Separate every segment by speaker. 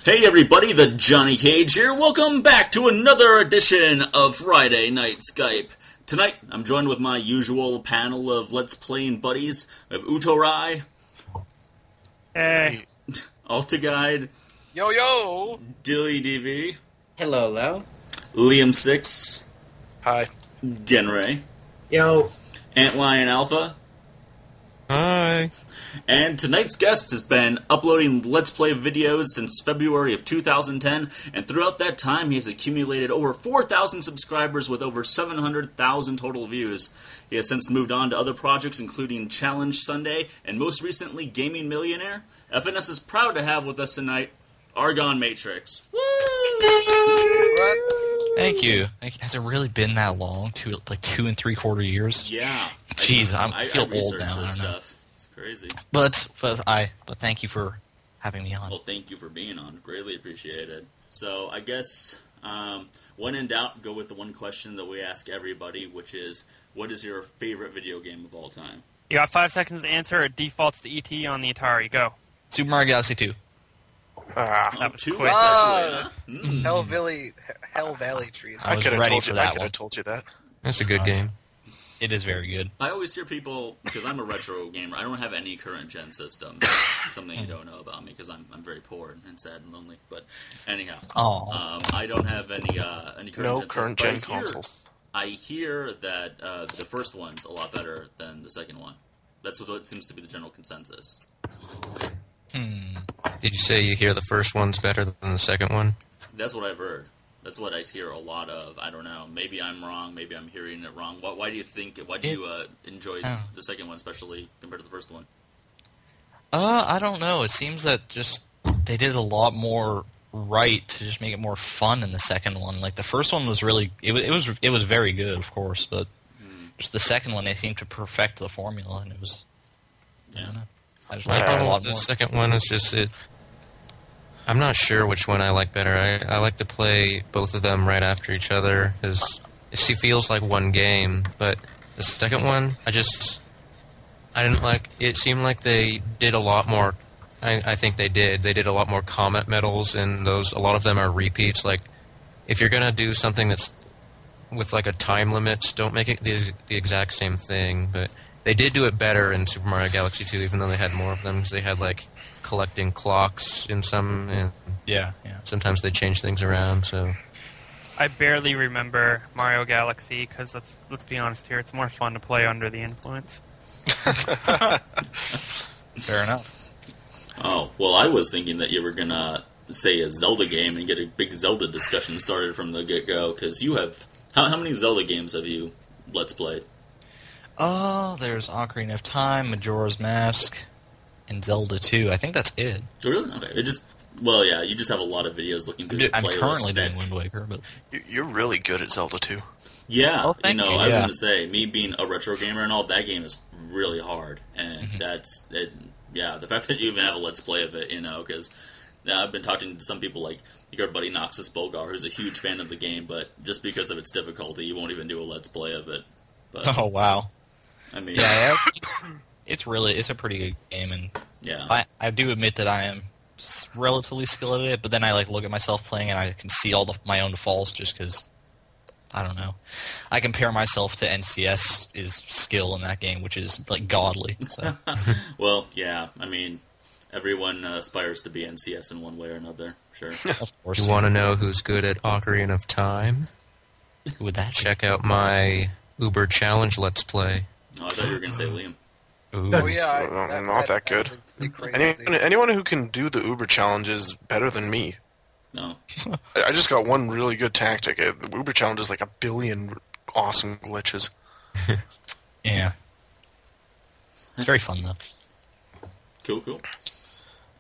Speaker 1: Hey everybody, Thejonnykage here. Welcome back to another edition of Friday Night Skype. Tonight, I'm joined with my usual panel of Let's Playing buddies of Utorai,
Speaker 2: Hey.
Speaker 1: ultaguide,
Speaker 3: Yo!
Speaker 1: dillydv,
Speaker 4: Hello.
Speaker 1: liamsixx,
Speaker 3: Hi.
Speaker 1: Genray,
Speaker 4: Yo.
Speaker 1: antlionalpha.
Speaker 2: Hi.
Speaker 1: And tonight's guest has been uploading Let's Play videos since February of 2010, and throughout that time he has accumulated over 4,000 subscribers with over 700,000 total views. He has since moved on to other projects including Challenge Sunday, and most recently Gaming Millionaire. FNS is proud to have with us tonight ArgonMatrix.
Speaker 3: What?
Speaker 2: Thank you. Has it really been that long? 2 3/4 years?
Speaker 1: Yeah.
Speaker 2: Jeez, I feel old
Speaker 1: researched
Speaker 2: now. I
Speaker 1: this
Speaker 2: don't know.
Speaker 1: stuff. It's crazy.
Speaker 2: But thank you for having me on.
Speaker 1: Well, thank you for being on. Greatly appreciated. So, I guess, when in doubt, go with the one question that we ask everybody, which is, what is your favorite video game of all time?
Speaker 5: You got 5 seconds to answer. It defaults to ET on the Atari. Go.
Speaker 2: Super Mario Galaxy 2.
Speaker 5: That was
Speaker 1: Two
Speaker 5: quick.
Speaker 1: especially, huh?
Speaker 3: Hell Valley Trees.
Speaker 2: I was
Speaker 3: could've
Speaker 2: ready
Speaker 3: told
Speaker 2: for
Speaker 3: you,
Speaker 2: that
Speaker 3: I could
Speaker 2: one.
Speaker 3: have told you that.
Speaker 6: That's a good game.
Speaker 2: It is very good.
Speaker 1: I always hear people, because I'm a retro gamer, I don't have any current gen system. Something you don't know about me, because I'm very poor and sad and lonely. But anyhow, I don't have any current gen
Speaker 3: consoles.
Speaker 1: I hear that the first one's a lot better than the second one. That's what seems to be the general consensus.
Speaker 6: Did you say you hear the first one's better than the second one?
Speaker 1: That's what I've heard. That's what I hear a lot of. I don't know. Maybe I'm wrong. Maybe I'm hearing it wrong. Why do you think? Why do you enjoy the second one, especially compared to the first one?
Speaker 2: I don't know. It seems that just they did a lot more right to just make it more fun in the second one. Like the first one was really it was very good, of course, but just the second one they seemed to perfect the formula, and it was I don't know. I just liked it a lot
Speaker 6: The
Speaker 2: more.
Speaker 6: second one is just it. I'm not sure which one I like better. I like to play both of them right after each other because it feels like one game. But the second one, I didn't like. It seemed like they did a lot more. I think they did. They did a lot more comet medals, and those. A lot of them are repeats. Like if you're gonna do something that's with like a time limit, don't make it the exact same thing. But they did do it better in Super Mario Galaxy 2, even though they had more of them because they had like collecting clocks in some, and
Speaker 2: Yeah.
Speaker 6: sometimes they change things around. So
Speaker 5: I barely remember Mario Galaxy because let's be honest here. It's more fun to play under the influence.
Speaker 2: Fair enough.
Speaker 1: Oh, well, I was thinking that you were gonna say a Zelda game and get a big Zelda discussion started from the get-go, because you have... How many Zelda games have you Let's Played?
Speaker 2: There's Ocarina of Time, Majora's Mask, and Zelda 2. I think that's it.
Speaker 1: Oh, really? Okay. Well, yeah, you just have a lot of videos looking through the
Speaker 2: I'm
Speaker 1: playlist.
Speaker 2: currently doing Wind Waker, but...
Speaker 3: You're really good at Zelda 2.
Speaker 1: Yeah,
Speaker 2: Oh, thank you.
Speaker 1: I was
Speaker 2: Yeah.
Speaker 1: going to say, me being a retro gamer and all, that game is really hard. And that's... Yeah, the fact that you even have a Let's Play of it, because... I've been talking to some people like your buddy Noxus Bulgar, who's a huge fan of the game, but just because of its difficulty, you won't even do a Let's Play of it. But,
Speaker 2: Oh, wow.
Speaker 1: I mean...
Speaker 2: Yeah, it's a pretty good game, and
Speaker 1: Yeah.
Speaker 2: I do admit that I am relatively skilled at it, but then I look at myself playing and I can see all my own faults just because, I don't know. I compare myself to NCS's skill in that game, which is godly. So.
Speaker 1: Well, yeah, I mean, everyone aspires to be NCS in one way or another, sure.
Speaker 2: Of course.
Speaker 6: you want to know who's good at Ocarina of Time?
Speaker 2: Who would that be?
Speaker 6: Check out my Uber Challenge Let's Play.
Speaker 1: Oh, I thought you were going to say Liam.
Speaker 2: Ooh.
Speaker 3: Oh yeah, not that good. Anyone who can do the Uber challenge is better than me.
Speaker 1: No.
Speaker 3: I just got one really good tactic. The Uber challenge is like 1 billion awesome glitches.
Speaker 2: Yeah. It's very fun, though.
Speaker 1: Cool.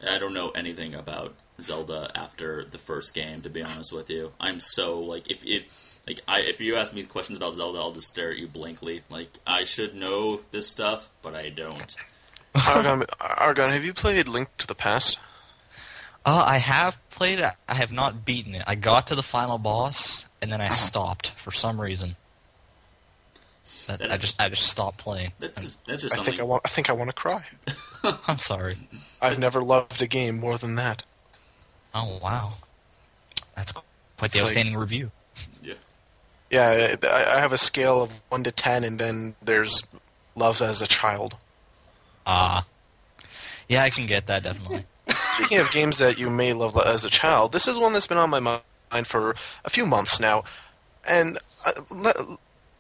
Speaker 1: I don't know anything about Zelda after the first game, to be honest with you. I'm so, if you ask me questions about Zelda, I'll just stare at you blankly. I should know this stuff, but I don't.
Speaker 3: Argon, have you played Link to the Past?
Speaker 2: I have played it. I have not beaten it. I got to the final boss, and then I stopped for some reason. I just stopped playing.
Speaker 1: That's just something.
Speaker 3: I think I want to cry.
Speaker 2: I'm sorry.
Speaker 3: I've never loved a game more than that.
Speaker 2: Oh wow, that's quite the
Speaker 3: It's
Speaker 2: outstanding review.
Speaker 1: Yeah.
Speaker 3: Yeah, I have a scale of 1 to 10, and then there's love as a child.
Speaker 2: Yeah, I can get that definitely.
Speaker 3: Speaking of games that you may love as a child, this is one that's been on my mind for a few months now, and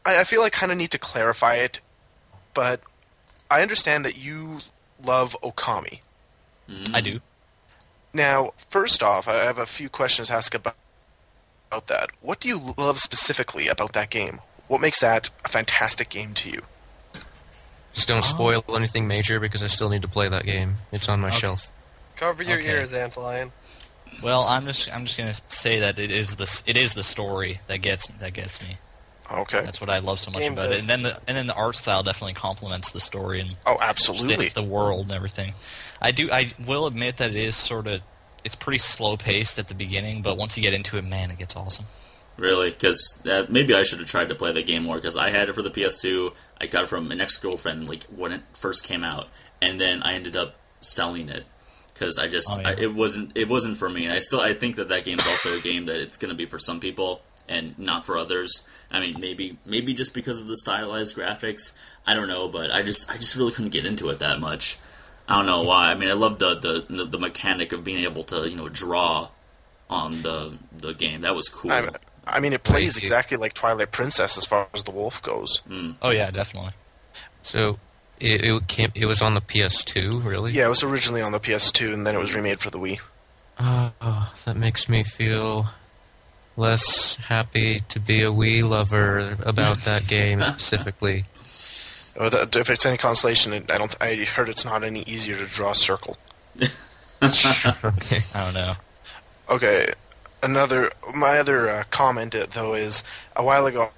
Speaker 3: I feel I kind of need to clarify it, but I understand that you love Okami.
Speaker 2: I do.
Speaker 3: Now, first off, I have a few questions to ask about that. What do you love specifically about that game? What makes that a fantastic game to you?
Speaker 6: Just don't spoil anything major because I still need to play that game. It's on my shelf.
Speaker 7: Cover your
Speaker 2: Okay.
Speaker 7: ears, Antlion.
Speaker 2: Well, I'm just gonna say that it is the story that gets me.
Speaker 3: Okay.
Speaker 2: That's what I love so much
Speaker 7: Game
Speaker 2: about
Speaker 7: does.
Speaker 2: it, and then the art style definitely complements the story and
Speaker 3: Oh,
Speaker 2: just
Speaker 3: absolutely.
Speaker 2: the world and everything. I will admit that it is it's pretty slow paced at the beginning, but once you get into it, man, it gets awesome.
Speaker 1: Really? Because maybe I should have tried to play the game more, because I had it for the PS2. I got it from an ex-girlfriend like when it first came out, and then I ended up selling it because I just it wasn't for me. And I think that game's also a game that it's going to be for some people and not for others. I mean, maybe just because of the stylized graphics. I don't know, but I just really couldn't get into it that much. I don't know why. I mean, I love the mechanic of being able to draw on the game. That was cool.
Speaker 3: I mean, it plays exactly like Twilight Princess as far as the wolf goes.
Speaker 2: Oh yeah, definitely.
Speaker 6: So it was on the PS2, really?
Speaker 3: Yeah, it was originally on the PS2, and then it was remade for the Wii.
Speaker 6: Oh, that makes me feel less happy to be a Wii lover about that game specifically.
Speaker 3: If it's any consolation, I heard it's not any easier to draw a circle.
Speaker 6: Okay.
Speaker 2: I don't know.
Speaker 3: Okay, my other comment though is a while ago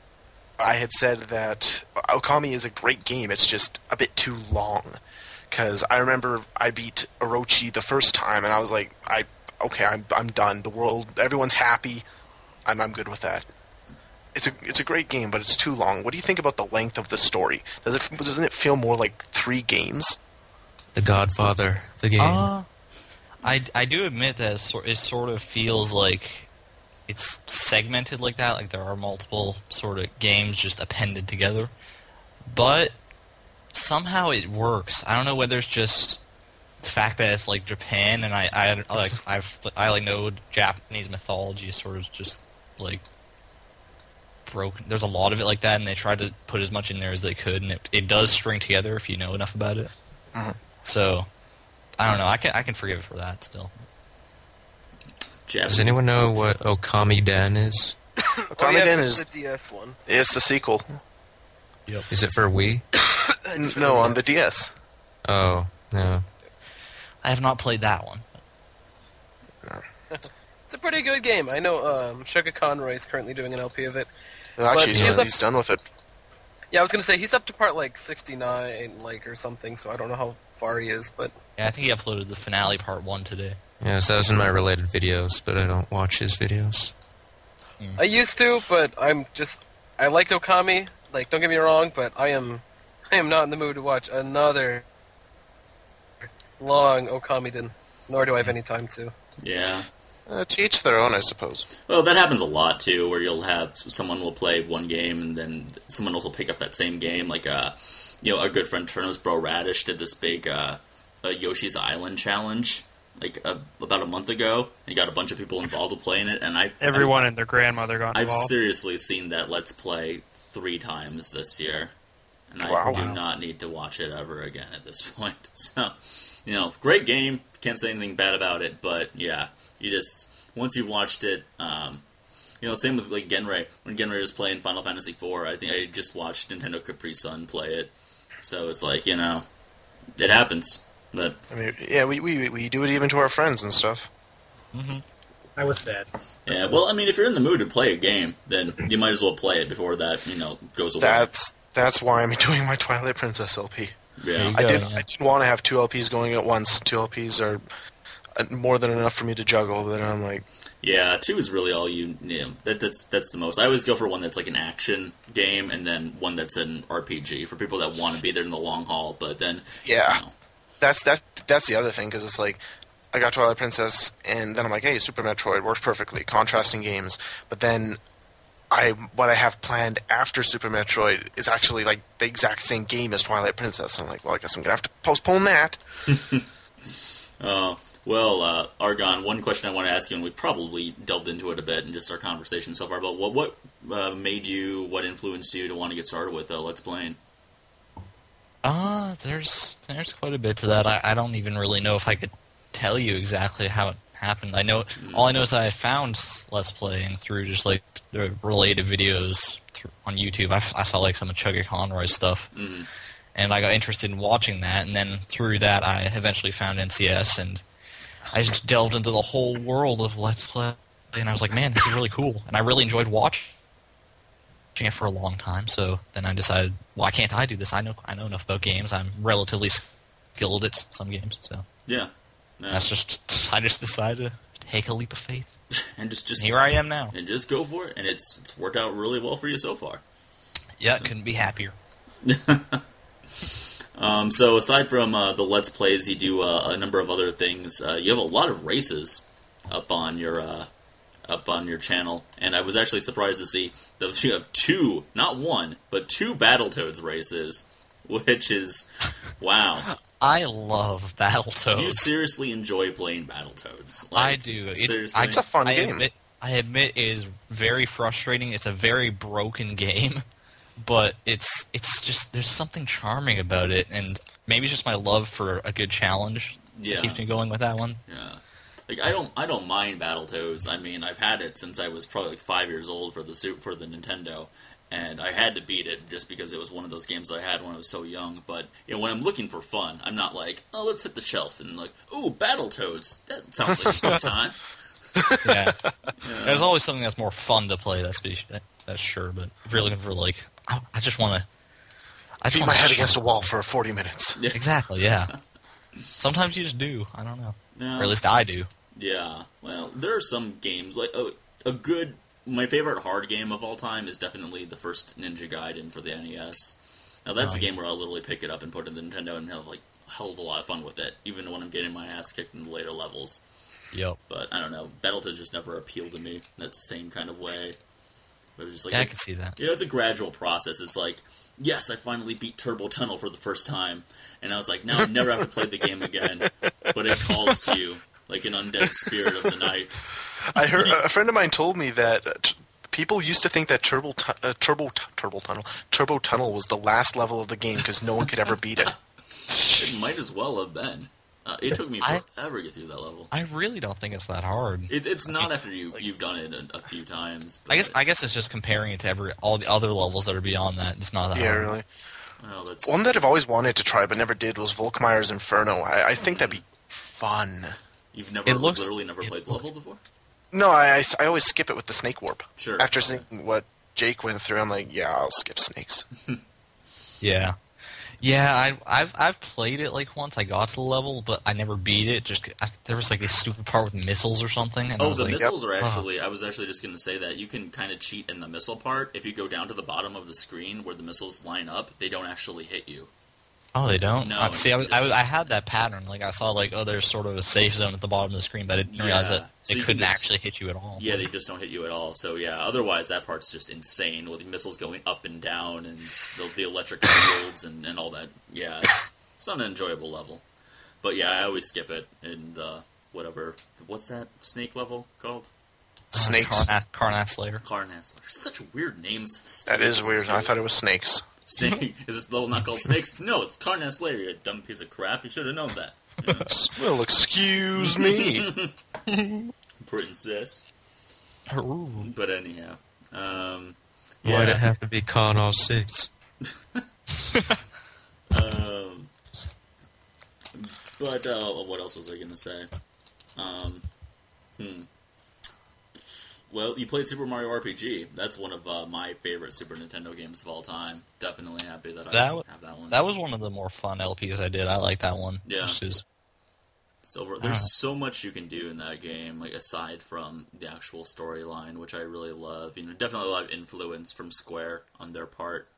Speaker 3: I had said that Okami is a great game. It's just a bit too long. Because I remember I beat Orochi the first time, and I was like, I'm done. The world, everyone's happy. I'm good with that. It's a great game, but it's too long. What do you think about the length of the story? Doesn't it feel more like 3 games?
Speaker 6: The Godfather, the game.
Speaker 2: I do admit that it sort of feels like it's segmented like that, like there are multiple sort of games just appended together. But somehow it works. I don't know whether it's just the fact that it's like Japan, and I know Japanese mythology is sort of just like broken. There's a lot of it like that, and they tried to put as much in there as they could, and it does string together if you know enough about it.
Speaker 3: Uh-huh.
Speaker 2: So I don't know. I can forgive it for that still.
Speaker 1: Japanese.
Speaker 6: Does anyone know what Okami Den is?
Speaker 3: Okami Den is
Speaker 7: the DS one.
Speaker 3: it's the sequel.
Speaker 6: Is it for Wii?
Speaker 3: No, on the DS.
Speaker 6: Oh, no.
Speaker 2: I have not played that one.
Speaker 7: It's a pretty good game. I know Sugar Conroy is currently doing an LP of it.
Speaker 3: Actually,
Speaker 7: he's
Speaker 3: he's done with it.
Speaker 7: Yeah, I was gonna say he's up to part like 69, or something. So I don't know how far he is, but
Speaker 2: Yeah, I think he uploaded the finale part 1 today.
Speaker 6: Yes, that was in my related videos, but I don't watch his videos.
Speaker 7: I used to. But I liked Okami. Like, don't get me wrong, but I am not in the mood to watch another long Okami-den, nor do I have any time to.
Speaker 1: Yeah.
Speaker 3: To each their own, I suppose.
Speaker 1: Well, that happens a lot too, where you'll have someone will play one game and then someone else will pick up that same game. Like, our good friend Turner's Bro Radish did this big Yoshi's Island challenge about a month ago. He got a bunch of people involved with playing it, and
Speaker 5: Everyone and their grandmother got
Speaker 1: I've
Speaker 5: involved.
Speaker 1: seriously seen that Let's Play 3 times this year, and I do not need to watch it ever again at this point. So, great game. Can't say anything bad about it, but yeah, you just once you've watched it, same with like Genrei. When Genrei was playing Final Fantasy IV, I think I just watched Nintendo Capri Sun play it. So it's like it happens. But
Speaker 3: I mean, yeah, we do it even to our friends and stuff.
Speaker 4: I was sad.
Speaker 1: yeah, well, I mean, if you're in the mood to play a game, then you might as well play it before that goes away.
Speaker 3: That's why I'm doing my Twilight Princess LP.
Speaker 1: Yeah.
Speaker 3: I didn't want to have 2 LPs going at once. 2 LPs are more than enough for me to juggle. Then I'm like,
Speaker 1: Yeah, 2 is really all you need. That's the most. I always go for one that's like an action game, and then one that's an RPG for people that want to be there in the long haul. But then,
Speaker 3: yeah, that's the other thing, because it's like I got Twilight Princess, and then I'm like, hey, Super Metroid works perfectly, contrasting games. But then what I have planned after Super Metroid is actually like the exact same game as Twilight Princess. I'm like, well, I guess I'm gonna have to postpone that.
Speaker 1: Argon, one question I want to ask you, and we probably delved into it a bit in just our conversation so far, but what influenced you to want to get started with Let's Playing?
Speaker 2: There's quite a bit to that. I don't even really know if I could tell you exactly how it happened. All I know is that I found Let's Playing through just like the related videos on YouTube. I saw like some of Chugga Conroy's stuff, and I got interested in watching that. And then through that, I eventually found NCS, and I just delved into the whole world of Let's Play. And I was like, man, this is really cool, and I really enjoyed watching it for a long time. So then I decided, why can't I do this? I know enough about games. I'm relatively skilled at some games, so
Speaker 1: yeah. No.
Speaker 2: I just decided to take a leap of faith.
Speaker 1: And just
Speaker 2: here I am now.
Speaker 1: And just go for it, and it's worked out really well for you so far.
Speaker 2: Yeah, couldn't be happier.
Speaker 1: So aside from the Let's Plays, you do a number of other things. You have a lot of races up on your channel, and I was actually surprised to see that you have two, not one, but two Battletoads races, which is wow.
Speaker 2: I love Battletoads.
Speaker 1: You seriously enjoy playing Battletoads?
Speaker 2: I do.
Speaker 3: It's a fun game.
Speaker 2: I admit it is very frustrating. It's a very broken game, but it's just there's something charming about it, and maybe it's just my love for a good challenge that keeps me going with that one.
Speaker 1: Yeah. Like I don't mind Battletoads. I mean, I've had it since I was probably like 5 years old for the Nintendo, and I had to beat it just because it was one of those games that I had when I was so young. But when I'm looking for fun, I'm not like, oh, let's hit the shelf and like, ooh, Battletoads. That sounds like a good time.
Speaker 2: Yeah. There's always something that's more fun to play. That's sure. But if you're looking for like, I just want to.
Speaker 3: I beat my head against a wall for 40 minutes.
Speaker 1: Yeah.
Speaker 2: Exactly. Yeah. Sometimes you just do. I don't know.
Speaker 1: No.
Speaker 2: Or at least I do.
Speaker 1: Yeah. Well, there are some games like my favorite hard game of all time is definitely the first Ninja Gaiden for the NES. Now that's a game where I'll literally pick it up and put it in the Nintendo and have like a hell of a lot of fun with it, even when I'm getting my ass kicked in the later levels.
Speaker 2: Yep.
Speaker 1: But I don't know, Battletoads just never appealed to me in that same kind of way. It was just like
Speaker 2: I can see that.
Speaker 1: It's a gradual process. It's like, yes, I finally beat Turbo Tunnel for the first time, and I was like, now I never have to play the game again. But it calls to you like an undead spirit of the night.
Speaker 3: I heard a friend of mine told me that people used to think that Turbo Tunnel was the last level of the game because no one could ever beat it.
Speaker 1: It might as well have been. It took me forever to get through that level.
Speaker 2: I really don't think it's that hard.
Speaker 1: It's not after you've done it a few times. But
Speaker 2: I guess it's just comparing it to all the other levels that are beyond that. It's not that hard.
Speaker 3: Yeah, really.
Speaker 1: Well,
Speaker 3: one that I've always wanted to try but never did was Volkmeyer's Inferno. I think that'd be fun.
Speaker 1: You've literally never played the level before?
Speaker 3: No, I always skip it with the snake warp.
Speaker 1: Sure.
Speaker 3: After seeing what Jake went through, I'm like, yeah, I'll skip snakes.
Speaker 2: Yeah. Yeah, I've played it like once. I got to the level, but I never beat it. There was like a stupid part with missiles or something. And
Speaker 1: missiles are actually... I was actually just going to say that. You can kind of cheat in the missile part. If you go down to the bottom of the screen where the missiles line up, they don't actually hit you.
Speaker 2: Oh, they don't?
Speaker 1: No.
Speaker 2: See, I had that pattern. Like, I saw, like, there's sort of a safe zone at the bottom of the screen, but I didn't realize that it couldn't actually hit you at all.
Speaker 1: Yeah, they just don't hit you at all. So, yeah, otherwise that part's just insane with the missiles going up and down and the electric fields and all that. Yeah, it's not an enjoyable level. But, yeah, I always skip it and whatever. What's that snake level called?
Speaker 3: Snakes.
Speaker 2: Karnath Slayer.
Speaker 1: Karnath Slayer. Such weird names.
Speaker 3: That is weird. I thought it was snakes.
Speaker 1: Snake? Is this level not called Snakes? No, it's Karnath Slayer, you dumb piece of crap. You should have known that. Yeah.
Speaker 3: Well, excuse me.
Speaker 1: Princess. But anyhow.
Speaker 6: Why'd it have to be Karnath 6?
Speaker 1: But, what else was I going to say? Well, you played Super Mario RPG. That's one of my favorite Super Nintendo games of all time. Definitely happy that I have that one.
Speaker 2: That was one of the more fun LPs I did. I like that one.
Speaker 1: Yeah. There's so much you can do in that game, like aside from the actual storyline, which I really love. Definitely a lot of influence from Square on their part.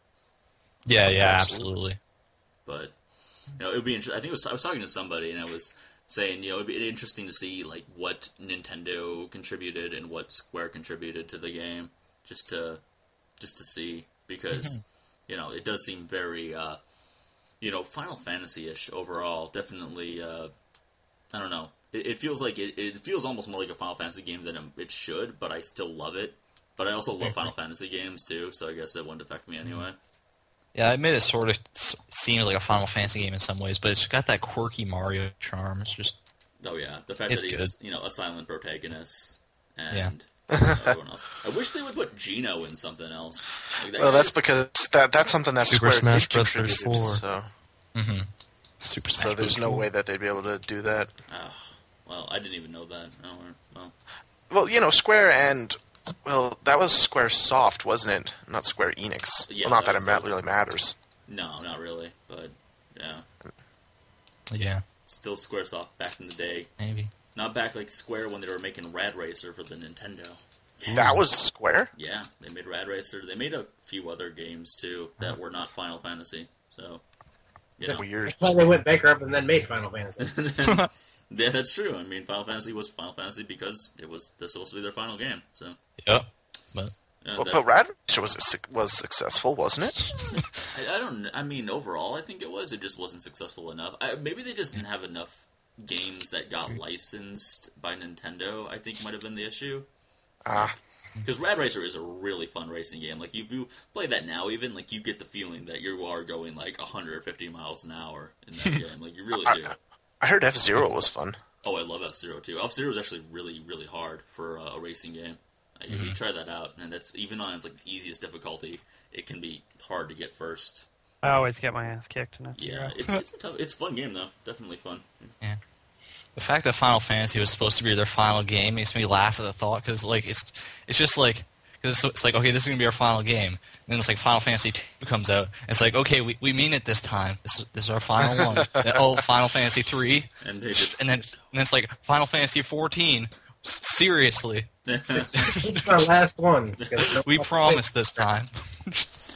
Speaker 2: Yeah, absolutely.
Speaker 1: But it would be interesting. I was talking to somebody, and saying, it'd be interesting to see like what Nintendo contributed and what Square contributed to the game, just to see, because it does seem very Final Fantasy-ish overall. Definitely, I don't know. It feels like it feels almost more like a Final Fantasy game than it should, but I still love it. But I also love Final Fantasy games too, so I guess that wouldn't affect me anyway.
Speaker 2: Yeah, I admit it sort of seems like a Final Fantasy game in some ways, but it's got that quirky Mario charm. It's just...
Speaker 1: Oh yeah, the fact that he's a silent protagonist and everyone else. I wish they would put Geno in something else. Like
Speaker 3: Well, that's because that's something that
Speaker 6: Super
Speaker 3: Square
Speaker 6: Smash
Speaker 3: did
Speaker 6: Bros.
Speaker 3: contribute.
Speaker 6: 4.
Speaker 3: So,
Speaker 2: Super Smash
Speaker 3: so there's
Speaker 2: Bros.
Speaker 3: no
Speaker 2: 4.
Speaker 3: way that they'd be able to do that.
Speaker 1: Oh, well, I didn't even know that. Oh, well.
Speaker 3: Well, Square and... Well, that was Square Soft, wasn't it? Not Square Enix.
Speaker 1: Yeah,
Speaker 3: well, not
Speaker 1: that
Speaker 3: that
Speaker 1: was
Speaker 3: it really matters.
Speaker 1: No, not really, but yeah.
Speaker 2: Yeah,
Speaker 1: Still Squaresoft back in the day.
Speaker 2: maybe.
Speaker 1: Not back like Square when they were making Rad Racer for the Nintendo.
Speaker 3: That was Square?
Speaker 1: Yeah, they made Rad Racer. They made a few other games too that were not Final Fantasy. So,
Speaker 3: Weird.
Speaker 4: Well, they went bankrupt and then made Final Fantasy.
Speaker 1: yeah, that's true. I mean, Final Fantasy was Final Fantasy because that's supposed to be their final game. So,
Speaker 2: Yep. But
Speaker 3: But Rad Racer was successful, wasn't it?
Speaker 1: I don't. I mean, overall, I think it was. It just wasn't successful enough. Maybe they just didn't have enough games that got licensed by Nintendo. I think might have been the issue. Because Rad Racer is a really fun racing game. Like, if you play that now, even, like, you get the feeling that you are going, like, 150 miles an hour in that game. Like, you really do.
Speaker 3: I heard F-Zero was fun.
Speaker 1: Oh, I love F-Zero, too. F-Zero is actually really, really hard for a racing game. You try that out, and that's, even on its, like, easiest difficulty, it can be hard to get first.
Speaker 5: I always get my ass kicked in F-Zero.
Speaker 1: Yeah, it's a fun game, though. Definitely fun.
Speaker 2: yeah. The fact that Final Fantasy was supposed to be their final game makes me laugh at the thought, because like it's just like, cause it's like, okay, this is gonna be our final game, and then it's like Final Fantasy 2 comes out, and it's like, okay, we mean it this time. This is our final one. Oh, Final Fantasy 3,
Speaker 1: And they just
Speaker 2: and then it's like Final Fantasy 14. Seriously,
Speaker 4: This is our last one.
Speaker 2: we promised this time.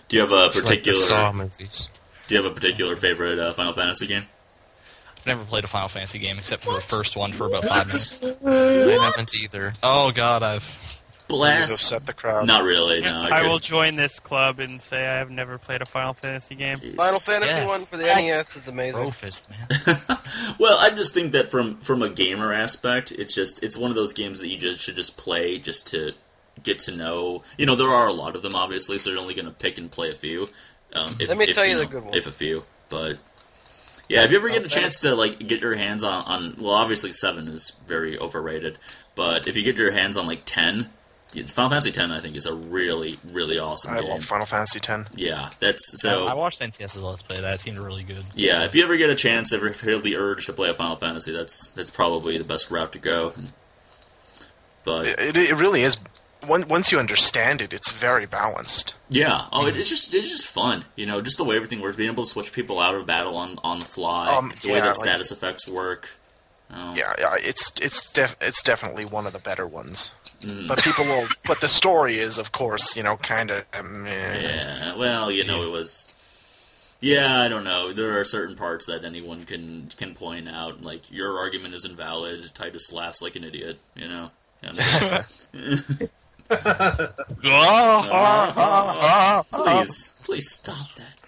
Speaker 1: Do you have a
Speaker 6: It's like the
Speaker 1: particular?
Speaker 6: Saw movies.
Speaker 1: Do you have a particular favorite Final Fantasy game?
Speaker 2: I've never played a Final Fantasy game except for the first one for about 5 minutes.
Speaker 6: I haven't either.
Speaker 2: Oh God,
Speaker 3: You have
Speaker 1: Blast.
Speaker 3: upset the crowd.
Speaker 1: Not really. No,
Speaker 5: I will join this club and say I have never played a Final Fantasy game.
Speaker 7: Final Fantasy
Speaker 2: Yes.
Speaker 7: 1 for the NES is amazing.
Speaker 2: Brofist, man.
Speaker 1: Well, I just think that from a gamer aspect, it's one of those games that you should just play just to get to know. There are a lot of them, obviously, so you're only going to pick and play a few.
Speaker 7: Let me tell you the good ones.
Speaker 1: If a few, but yeah, if you ever get a chance to like get your hands on well, obviously 7 is very overrated, but if you get your hands on like 10, Final Fantasy 10, I think is a really, really awesome
Speaker 3: I
Speaker 1: game.
Speaker 3: love Final Fantasy X.
Speaker 1: Yeah, that's so.
Speaker 2: I watched NTS's Let's Play. That seemed really good.
Speaker 1: Yeah, if you ever get a chance, ever feel the urge to play a Final Fantasy, that's probably the best route to go. But
Speaker 3: It really is. Once you understand it, it's very balanced.
Speaker 1: yeah, it's just fun. Just the way everything works, being able to switch people out of battle on the fly, the way that status effects work.
Speaker 3: Yeah, it's definitely one of the better ones. But but the story is, of course, kind of.
Speaker 1: Yeah, well, it was. Yeah, I don't know. There are certain parts that anyone can point out, like your argument is invalid. Titus laughs like an idiot. Please stop that.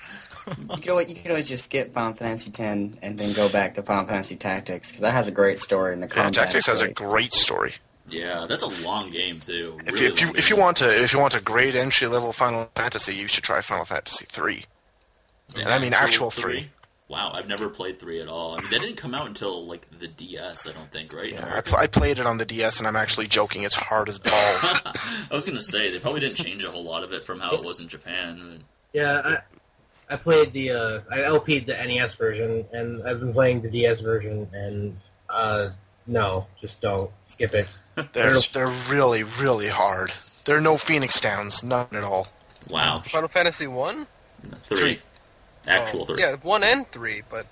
Speaker 8: You can always just skip Final Fantasy X and then go back to Final Fantasy Tactics, because that has a great story and the
Speaker 3: Yeah,
Speaker 8: combat.
Speaker 3: Tactics has a
Speaker 8: is
Speaker 3: great story.
Speaker 1: Yeah, that's a long game too.
Speaker 3: If you want a great entry level Final Fantasy, you should try Final Fantasy 3. And I mean actual 3.
Speaker 1: Wow, I've never played 3 at all. I mean, that didn't come out until like the DS, I don't think, right?
Speaker 3: Yeah, I played it on the DS, and I'm actually joking. It's hard as balls.
Speaker 1: I was gonna say they probably didn't change a whole lot of it from how it was in Japan.
Speaker 4: Yeah, I played I LP'd the NES version, and I've been playing the DS version, and no, just don't. Skip it.
Speaker 3: They're really, really hard. There are no Phoenix Downs, none at all.
Speaker 1: Wow,
Speaker 7: Final Fantasy 1?
Speaker 1: 3, actual 3.
Speaker 7: Yeah, 1 and 3, but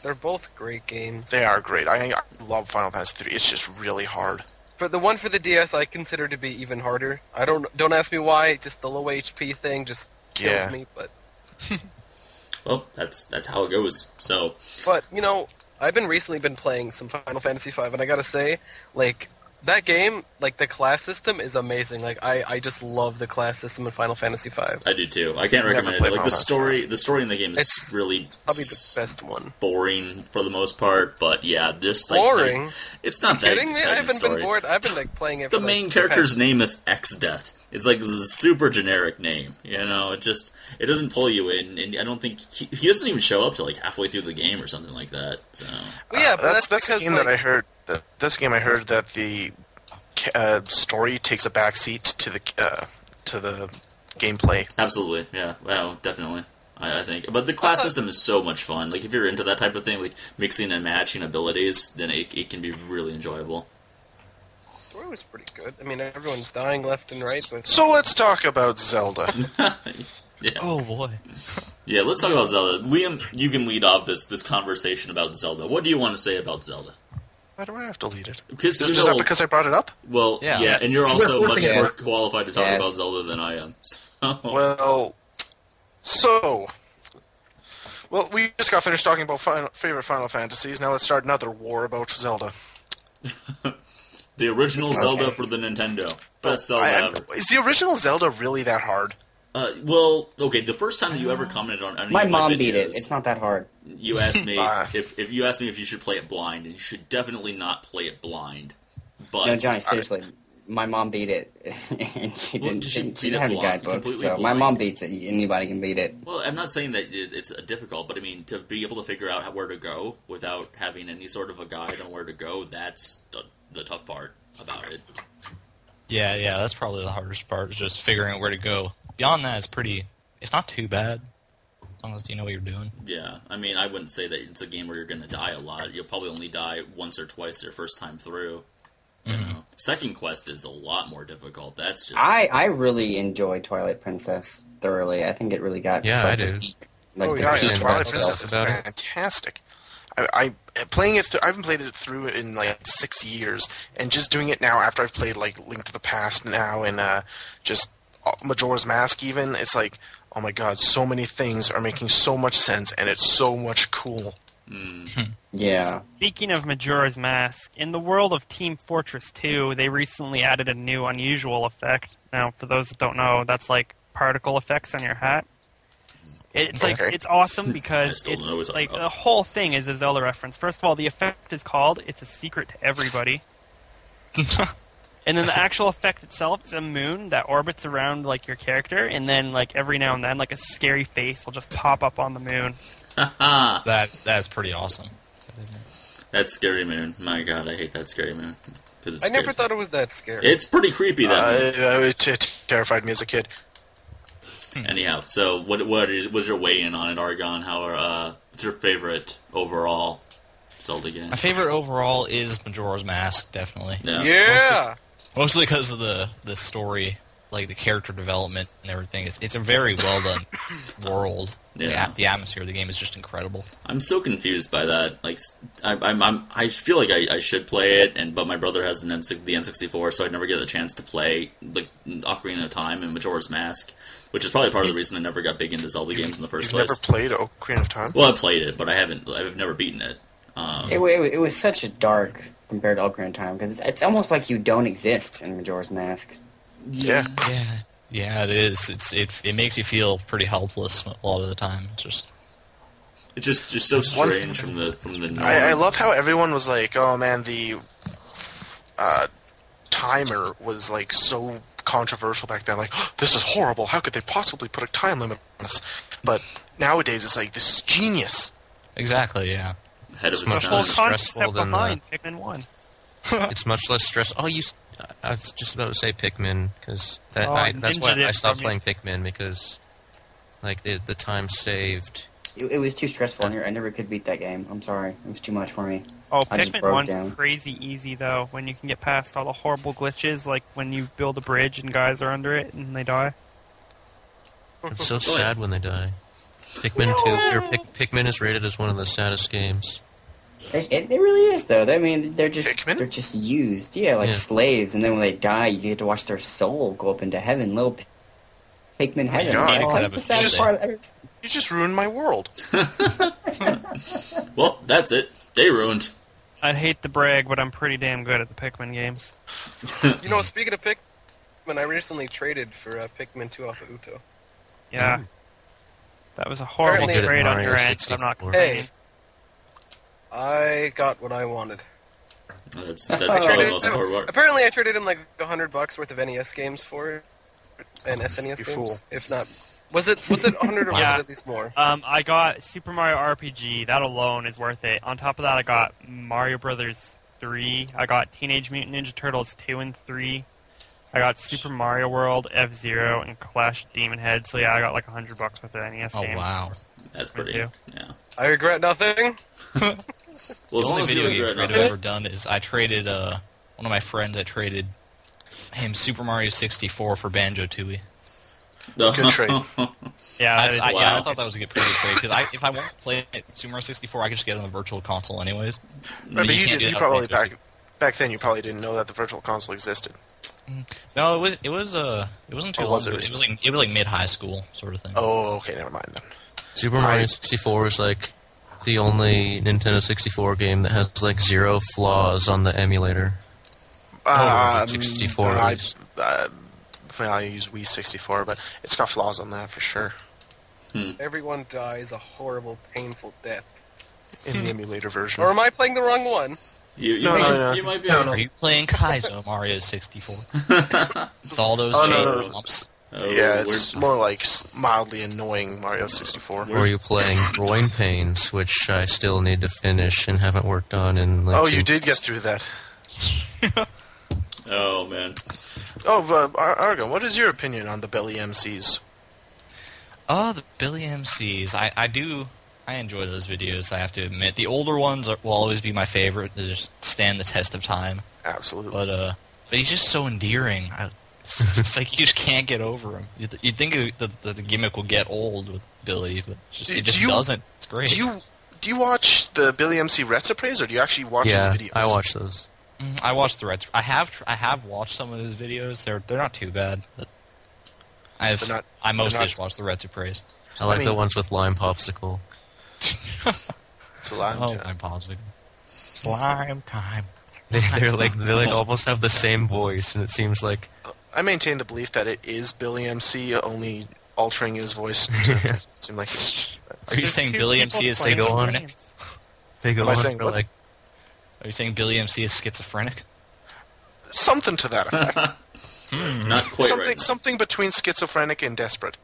Speaker 7: they're both great games.
Speaker 3: They are great. I love Final Fantasy 3. It's just really hard.
Speaker 7: For the one for the DS, I consider to be even harder. I don't ask me why. Just the low HP thing just kills me. But
Speaker 1: Well, that's how it goes. So,
Speaker 7: but I've been recently playing some Final Fantasy V, and I gotta say, like, that game, like, the class system is amazing. Like, I just love the class system in Final Fantasy V.
Speaker 1: I do too. I can't recommend it. Like, the story in the game is
Speaker 7: It's
Speaker 1: really
Speaker 7: probably the best one.
Speaker 1: boring for the most part, but yeah, just like
Speaker 7: Boring?
Speaker 1: it's not that
Speaker 7: Kidding me? I
Speaker 1: exciting
Speaker 7: haven't
Speaker 1: story.
Speaker 7: been bored. I've been, like, playing it
Speaker 1: The
Speaker 7: for,
Speaker 1: main
Speaker 7: like,
Speaker 1: character's name is X-Death. It's like this is a super generic name, you know. It doesn't pull you in, and I don't think he doesn't even show up till like halfway through the game or something like that. So
Speaker 7: Well, yeah, but
Speaker 3: that's
Speaker 7: because,
Speaker 3: a game
Speaker 7: like,
Speaker 3: that I heard. That's a game I heard that the story takes a backseat to the gameplay.
Speaker 1: absolutely, yeah, well, definitely. I think, but the class system is so much fun. Like if you're into that type of thing, like mixing and matching abilities, then it can be really enjoyable.
Speaker 7: The story was pretty good. I mean, everyone's dying left and right, but
Speaker 3: So let's talk about Zelda.
Speaker 1: Yeah.
Speaker 2: Oh boy.
Speaker 1: Yeah, let's talk about Zelda. Liam, you can lead off this conversation about Zelda. What do you want to say about Zelda?
Speaker 3: Why do I have to lead it?
Speaker 1: Because
Speaker 3: Is that because I brought it up?
Speaker 1: well,
Speaker 2: Yeah.
Speaker 1: yeah, and you're
Speaker 4: We're
Speaker 1: also much
Speaker 4: forcing it.
Speaker 1: more qualified to talk
Speaker 8: Yes.
Speaker 1: about Zelda than I am.
Speaker 3: Well, we just got finished talking about favorite Final Fantasies. Now let's start another war about Zelda.
Speaker 1: The original Zelda for the Nintendo, best Zelda ever.
Speaker 3: Is the original Zelda really that hard?
Speaker 1: Well, okay. The first time that you ever commented on any
Speaker 8: My
Speaker 1: of my
Speaker 8: mom
Speaker 1: videos,
Speaker 8: beat it. It's not that hard.
Speaker 1: you asked me
Speaker 3: Ah.
Speaker 1: if you asked me if you should play it blind, and you should definitely not play it blind. But
Speaker 8: No, Johnny, seriously. My mom beat it, and she
Speaker 1: Well,
Speaker 8: didn't.
Speaker 1: did she
Speaker 8: She
Speaker 1: beat
Speaker 8: didn't
Speaker 1: it
Speaker 8: have any
Speaker 1: blind?
Speaker 8: guidebooks,
Speaker 1: Completely
Speaker 8: so my
Speaker 1: blind?
Speaker 8: mom beats it. Anybody can beat it.
Speaker 1: well, I'm not saying that it's difficult, but I mean to be able to figure out where to go without having any sort of a guide on where to go, that's the tough part about it.
Speaker 2: Yeah, that's probably the hardest part, is just figuring out where to go. Beyond that, it's not too bad, as long as you know what you're doing.
Speaker 1: Yeah, I mean, I wouldn't say that it's a game where you're going to die a lot. You'll probably only die once or twice your first time through. You know? Second quest is a lot more difficult. That's just
Speaker 8: I really enjoyed Twilight Princess thoroughly. I think it really got
Speaker 6: Yeah,
Speaker 8: so
Speaker 6: I do.
Speaker 8: unique. Like,
Speaker 3: Oh
Speaker 8: the
Speaker 3: yeah,
Speaker 6: percent
Speaker 8: visual
Speaker 3: Twilight
Speaker 6: about
Speaker 3: Princess is
Speaker 6: about it.
Speaker 3: fantastic. I playing it. I haven't played it through in like 6 years, and just doing it now after I've played like Link to the Past now and just Majora's Mask. Even it's like, oh my god, so many things are making so much sense, and it's so much cool.
Speaker 8: Yeah.
Speaker 5: Speaking of Majora's Mask, in the world of Team Fortress 2, they recently added a new unusual effect. Now, for those that don't know, that's like particle effects on your hat. It's like
Speaker 3: Okay.
Speaker 5: it's awesome
Speaker 1: I
Speaker 5: because
Speaker 1: still don't know what's
Speaker 5: it's like
Speaker 1: up.
Speaker 5: the whole thing is a Zelda reference. First of all, the effect is called "It's a Secret to Everybody," and then the actual effect itself is a moon that orbits around like your character, and then like every now and then, like a scary face will just pop up on the moon.
Speaker 1: Haha,
Speaker 2: That's pretty awesome.
Speaker 1: that's Scary Moon. My god, I hate that Scary Moon. 'Cause it
Speaker 7: I never
Speaker 1: scares
Speaker 7: thought
Speaker 1: me.
Speaker 7: it was that scary.
Speaker 1: It's pretty creepy, that moon.
Speaker 3: It terrified me as a kid.
Speaker 1: Anyhow, so what's your weigh-in on it, Argon? What's your favorite overall Zelda game?
Speaker 2: My favorite overall is Majora's Mask, definitely.
Speaker 1: Yeah.
Speaker 7: Yeah!
Speaker 2: Mostly because of the story, like the character development and everything. It's a very well done world.
Speaker 1: Yeah.
Speaker 2: The atmosphere of the game is just incredible.
Speaker 1: I'm so confused by that. Like, I feel like I should play it, but my brother has the N64, so I never get the chance to play like Ocarina of Time and Majora's Mask, which is probably part of the reason I never got big into Zelda games in the first
Speaker 3: You've
Speaker 1: place.
Speaker 3: never played Ocarina of Time?
Speaker 1: Well, I played it, but I've never beaten it.
Speaker 8: It was such a dark compared to Ocarina of Time because it's almost like you don't exist in Majora's Mask.
Speaker 3: Yeah.
Speaker 2: Yeah, it is. It makes you feel pretty helpless a lot of the time.
Speaker 1: It's just so strange from the norm.
Speaker 3: I love how everyone was like, "Oh man, the timer was like so controversial back then. Like, this is horrible. How could they possibly put a time limit on us?" But nowadays, it's like, this is genius.
Speaker 2: Exactly. Yeah.
Speaker 1: Ahead of
Speaker 6: It's
Speaker 1: its
Speaker 6: much
Speaker 1: time.
Speaker 6: less stressful
Speaker 5: Step
Speaker 6: than
Speaker 5: behind Pikmin 1.
Speaker 6: It's much less stress. Oh, I was just about to say Pikmin because that's
Speaker 5: Ninja
Speaker 6: why I
Speaker 5: did
Speaker 6: stopped
Speaker 5: from you.
Speaker 6: playing Pikmin because like the time saved.
Speaker 8: It was too stressful. I never could beat that game. I'm sorry. It was too much for me.
Speaker 5: Oh,
Speaker 8: I just
Speaker 5: Pikmin
Speaker 8: broke
Speaker 5: 1's
Speaker 8: down.
Speaker 5: crazy easy, though, when you can get past all the horrible glitches, like when you build a bridge and guys are under it and they die.
Speaker 6: It's so sad when they die. Pikmin 2 or Pikmin is rated as one of the saddest games.
Speaker 8: It really is, though. I mean, they're just
Speaker 3: Pikmin?
Speaker 8: used, like
Speaker 6: Yeah.
Speaker 8: slaves, and then when they die, you get to watch their soul go up into heaven, little Pikmin heaven.
Speaker 3: God.
Speaker 8: That's
Speaker 2: Oh,
Speaker 8: like
Speaker 2: that
Speaker 8: the
Speaker 2: was
Speaker 8: saddest
Speaker 2: amazing.
Speaker 8: part.
Speaker 3: You just ruined my world.
Speaker 1: Well, that's it. They ruined.
Speaker 5: I'd hate to brag, but I'm pretty damn good at the Pikmin games.
Speaker 7: You know, speaking of Pikmin, I recently traded for Pikmin 2 off of Uto.
Speaker 5: Yeah. That was a horrible
Speaker 7: Apparently-
Speaker 5: trade on
Speaker 6: Mario
Speaker 5: your end, but I'm not
Speaker 6: 64.
Speaker 5: complaining.
Speaker 7: Hey, I got what I wanted.
Speaker 1: That's probably the most important part.
Speaker 7: Apparently, I traded him like $100 worth of NES games for it, and SNES
Speaker 3: You
Speaker 7: games.
Speaker 3: fool.
Speaker 7: If not, was it 100 or was
Speaker 5: Yeah.
Speaker 7: it at least more?
Speaker 5: I got Super Mario RPG. That alone is worth it. On top of that, I got Mario Brothers 3. I got Teenage Mutant Ninja Turtles 2 and 3. I got Super Mario World, F-Zero, and Clash of Demon Head. So yeah, I got like $100 worth of NES
Speaker 2: Oh,
Speaker 5: games.
Speaker 2: wow.
Speaker 1: That's pretty.
Speaker 5: Thank
Speaker 1: Yeah.
Speaker 7: I regret nothing.
Speaker 1: Well,
Speaker 2: The only
Speaker 1: as long as you
Speaker 2: video game
Speaker 1: regret
Speaker 2: trade I've
Speaker 1: nothing.
Speaker 2: ever done is I traded, one of my friends, I traded him Super Mario 64 for Banjo-Tooie.
Speaker 1: No.
Speaker 3: Good trade.
Speaker 5: Yeah, that is
Speaker 2: I
Speaker 1: wow.
Speaker 2: thought that was a pretty good trade, because if I want to play Super Mario 64, I could just get it on the Virtual Console anyways.
Speaker 3: But
Speaker 2: you
Speaker 3: you,
Speaker 2: can't do
Speaker 3: you
Speaker 2: that
Speaker 3: probably
Speaker 2: with Banjo-Tooie.
Speaker 3: back then you probably didn't know that the Virtual Console existed.
Speaker 2: No, it wasn't too
Speaker 3: Or
Speaker 2: long
Speaker 3: was it
Speaker 2: ago. It was like mid-high school sort of thing.
Speaker 3: Oh, okay, never mind then.
Speaker 6: Super Mario 64 is like the only Nintendo 64 game that has like 0 flaws on the emulator. 64 at least.
Speaker 3: I use Wii 64, but it's got flaws on that for sure.
Speaker 7: Everyone dies a horrible, painful death.
Speaker 3: In the emulator version.
Speaker 7: Or am I playing the wrong one?
Speaker 1: You
Speaker 3: No, no.
Speaker 1: might be.
Speaker 2: Are you playing Kaizo Mario 64? With all those
Speaker 3: Oh,
Speaker 2: chain
Speaker 3: no.
Speaker 2: bumps.
Speaker 1: Oh,
Speaker 3: Yeah, it's more like mildly annoying Mario 64.
Speaker 6: Or are you playing Groin Pains, which I still need to finish and haven't worked on in like
Speaker 3: Oh,
Speaker 6: 2
Speaker 3: you did get
Speaker 6: months.
Speaker 3: through that.
Speaker 1: Oh man.
Speaker 3: Oh, Argon, what is your opinion on the Belly MCs?
Speaker 2: Oh, the Billy MCs. I enjoy those videos, I have to admit. The older ones will always be my favorite. They just stand the test of time.
Speaker 3: Absolutely.
Speaker 2: But he's just so endearing. It's like you just can't get over him. You'd think the gimmick will get old with Billy, but it just doesn't. It's great.
Speaker 3: Do you watch the Billy MC Retroplays, or do you actually watch his videos?
Speaker 6: I watch those.
Speaker 2: I watched the Reds. I have watched some of his videos. They're not too bad, but I mostly just watch the Reds of Praise.
Speaker 6: I like
Speaker 3: mean-
Speaker 6: the ones with lime popsicle.
Speaker 3: It's a lot.
Speaker 2: Oh, my popsicle. Slime time.
Speaker 6: They're like almost have the same voice, and it seems like
Speaker 3: I maintain the belief that it is Billy MC, only altering his voice to seem like it's...
Speaker 2: Are you
Speaker 5: There's
Speaker 2: saying
Speaker 5: two
Speaker 2: Billy
Speaker 5: people
Speaker 2: MC is
Speaker 5: playing
Speaker 2: schizophrenic?
Speaker 5: games.
Speaker 6: they go
Speaker 3: Am I
Speaker 6: on
Speaker 3: saying
Speaker 6: for
Speaker 3: what?
Speaker 6: like
Speaker 2: Are you saying Billy MC is schizophrenic?
Speaker 3: Something to that effect.
Speaker 1: Not quite
Speaker 3: something,
Speaker 1: right.
Speaker 3: something between schizophrenic and desperate.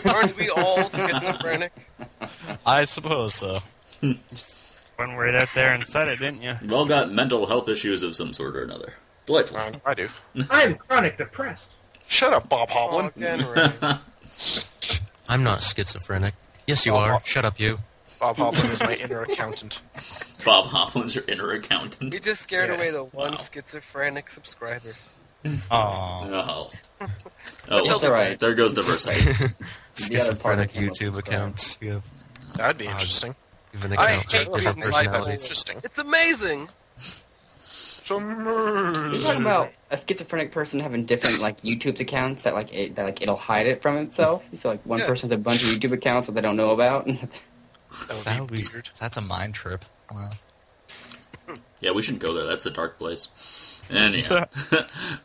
Speaker 7: Aren't we all schizophrenic?
Speaker 2: I suppose so.
Speaker 5: Went right out there and said it, didn't you?
Speaker 1: We've all got mental health issues of some sort or another. Delightful.
Speaker 3: I do.
Speaker 4: I'm chronic depressed.
Speaker 3: Shut up, Bob
Speaker 7: Oh,
Speaker 3: Hoblin.
Speaker 7: again, right.
Speaker 6: I'm not schizophrenic. Yes, you
Speaker 3: Oh,
Speaker 6: are.
Speaker 3: well-
Speaker 6: Shut up, you.
Speaker 3: Bob Hoblin is my inner accountant.
Speaker 1: Bob Hoplin's your inner accountant.
Speaker 7: We just scared
Speaker 3: Yeah.
Speaker 7: away the one
Speaker 1: Wow.
Speaker 7: schizophrenic subscriber.
Speaker 2: Aww.
Speaker 1: Oh. Oh,
Speaker 8: It's alright.
Speaker 1: there goes diversity.
Speaker 8: The other part
Speaker 6: Schizophrenic
Speaker 8: of the
Speaker 6: YouTube accounts. You
Speaker 3: That'd be interesting.
Speaker 6: have an
Speaker 7: I
Speaker 6: account
Speaker 7: hate
Speaker 6: with different
Speaker 7: reading live
Speaker 6: personalities.
Speaker 3: Interesting.
Speaker 7: It's amazing.
Speaker 8: You're talking about a schizophrenic person having different like YouTube accounts that it'll hide it from itself. So like one
Speaker 7: Yeah.
Speaker 8: person has a bunch of YouTube accounts that they don't know about.
Speaker 3: That would be weird.
Speaker 2: That's a mind trip. Wow.
Speaker 1: Yeah, we shouldn't go there. That's a dark place. Anyhow.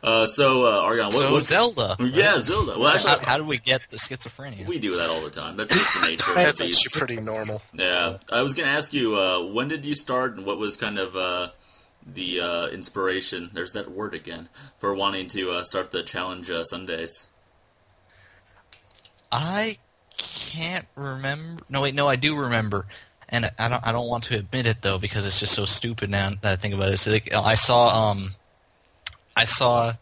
Speaker 1: Argon,
Speaker 2: So
Speaker 1: what's...
Speaker 2: Zelda. right?
Speaker 1: Yeah, Zelda. Well, actually,
Speaker 2: How do we get the schizophrenia?
Speaker 1: we do that all the time. That's just the nature of
Speaker 3: That's
Speaker 1: these.
Speaker 3: actually pretty normal.
Speaker 1: Yeah. I was going to ask you, when did you start and what was kind of the inspiration, there's that word again, for wanting to start the challenge Sundays?
Speaker 2: I can't remember. No, wait, no, I do remember, and I don't want to admit it though because it's just so stupid now that I think about it. So, like, I saw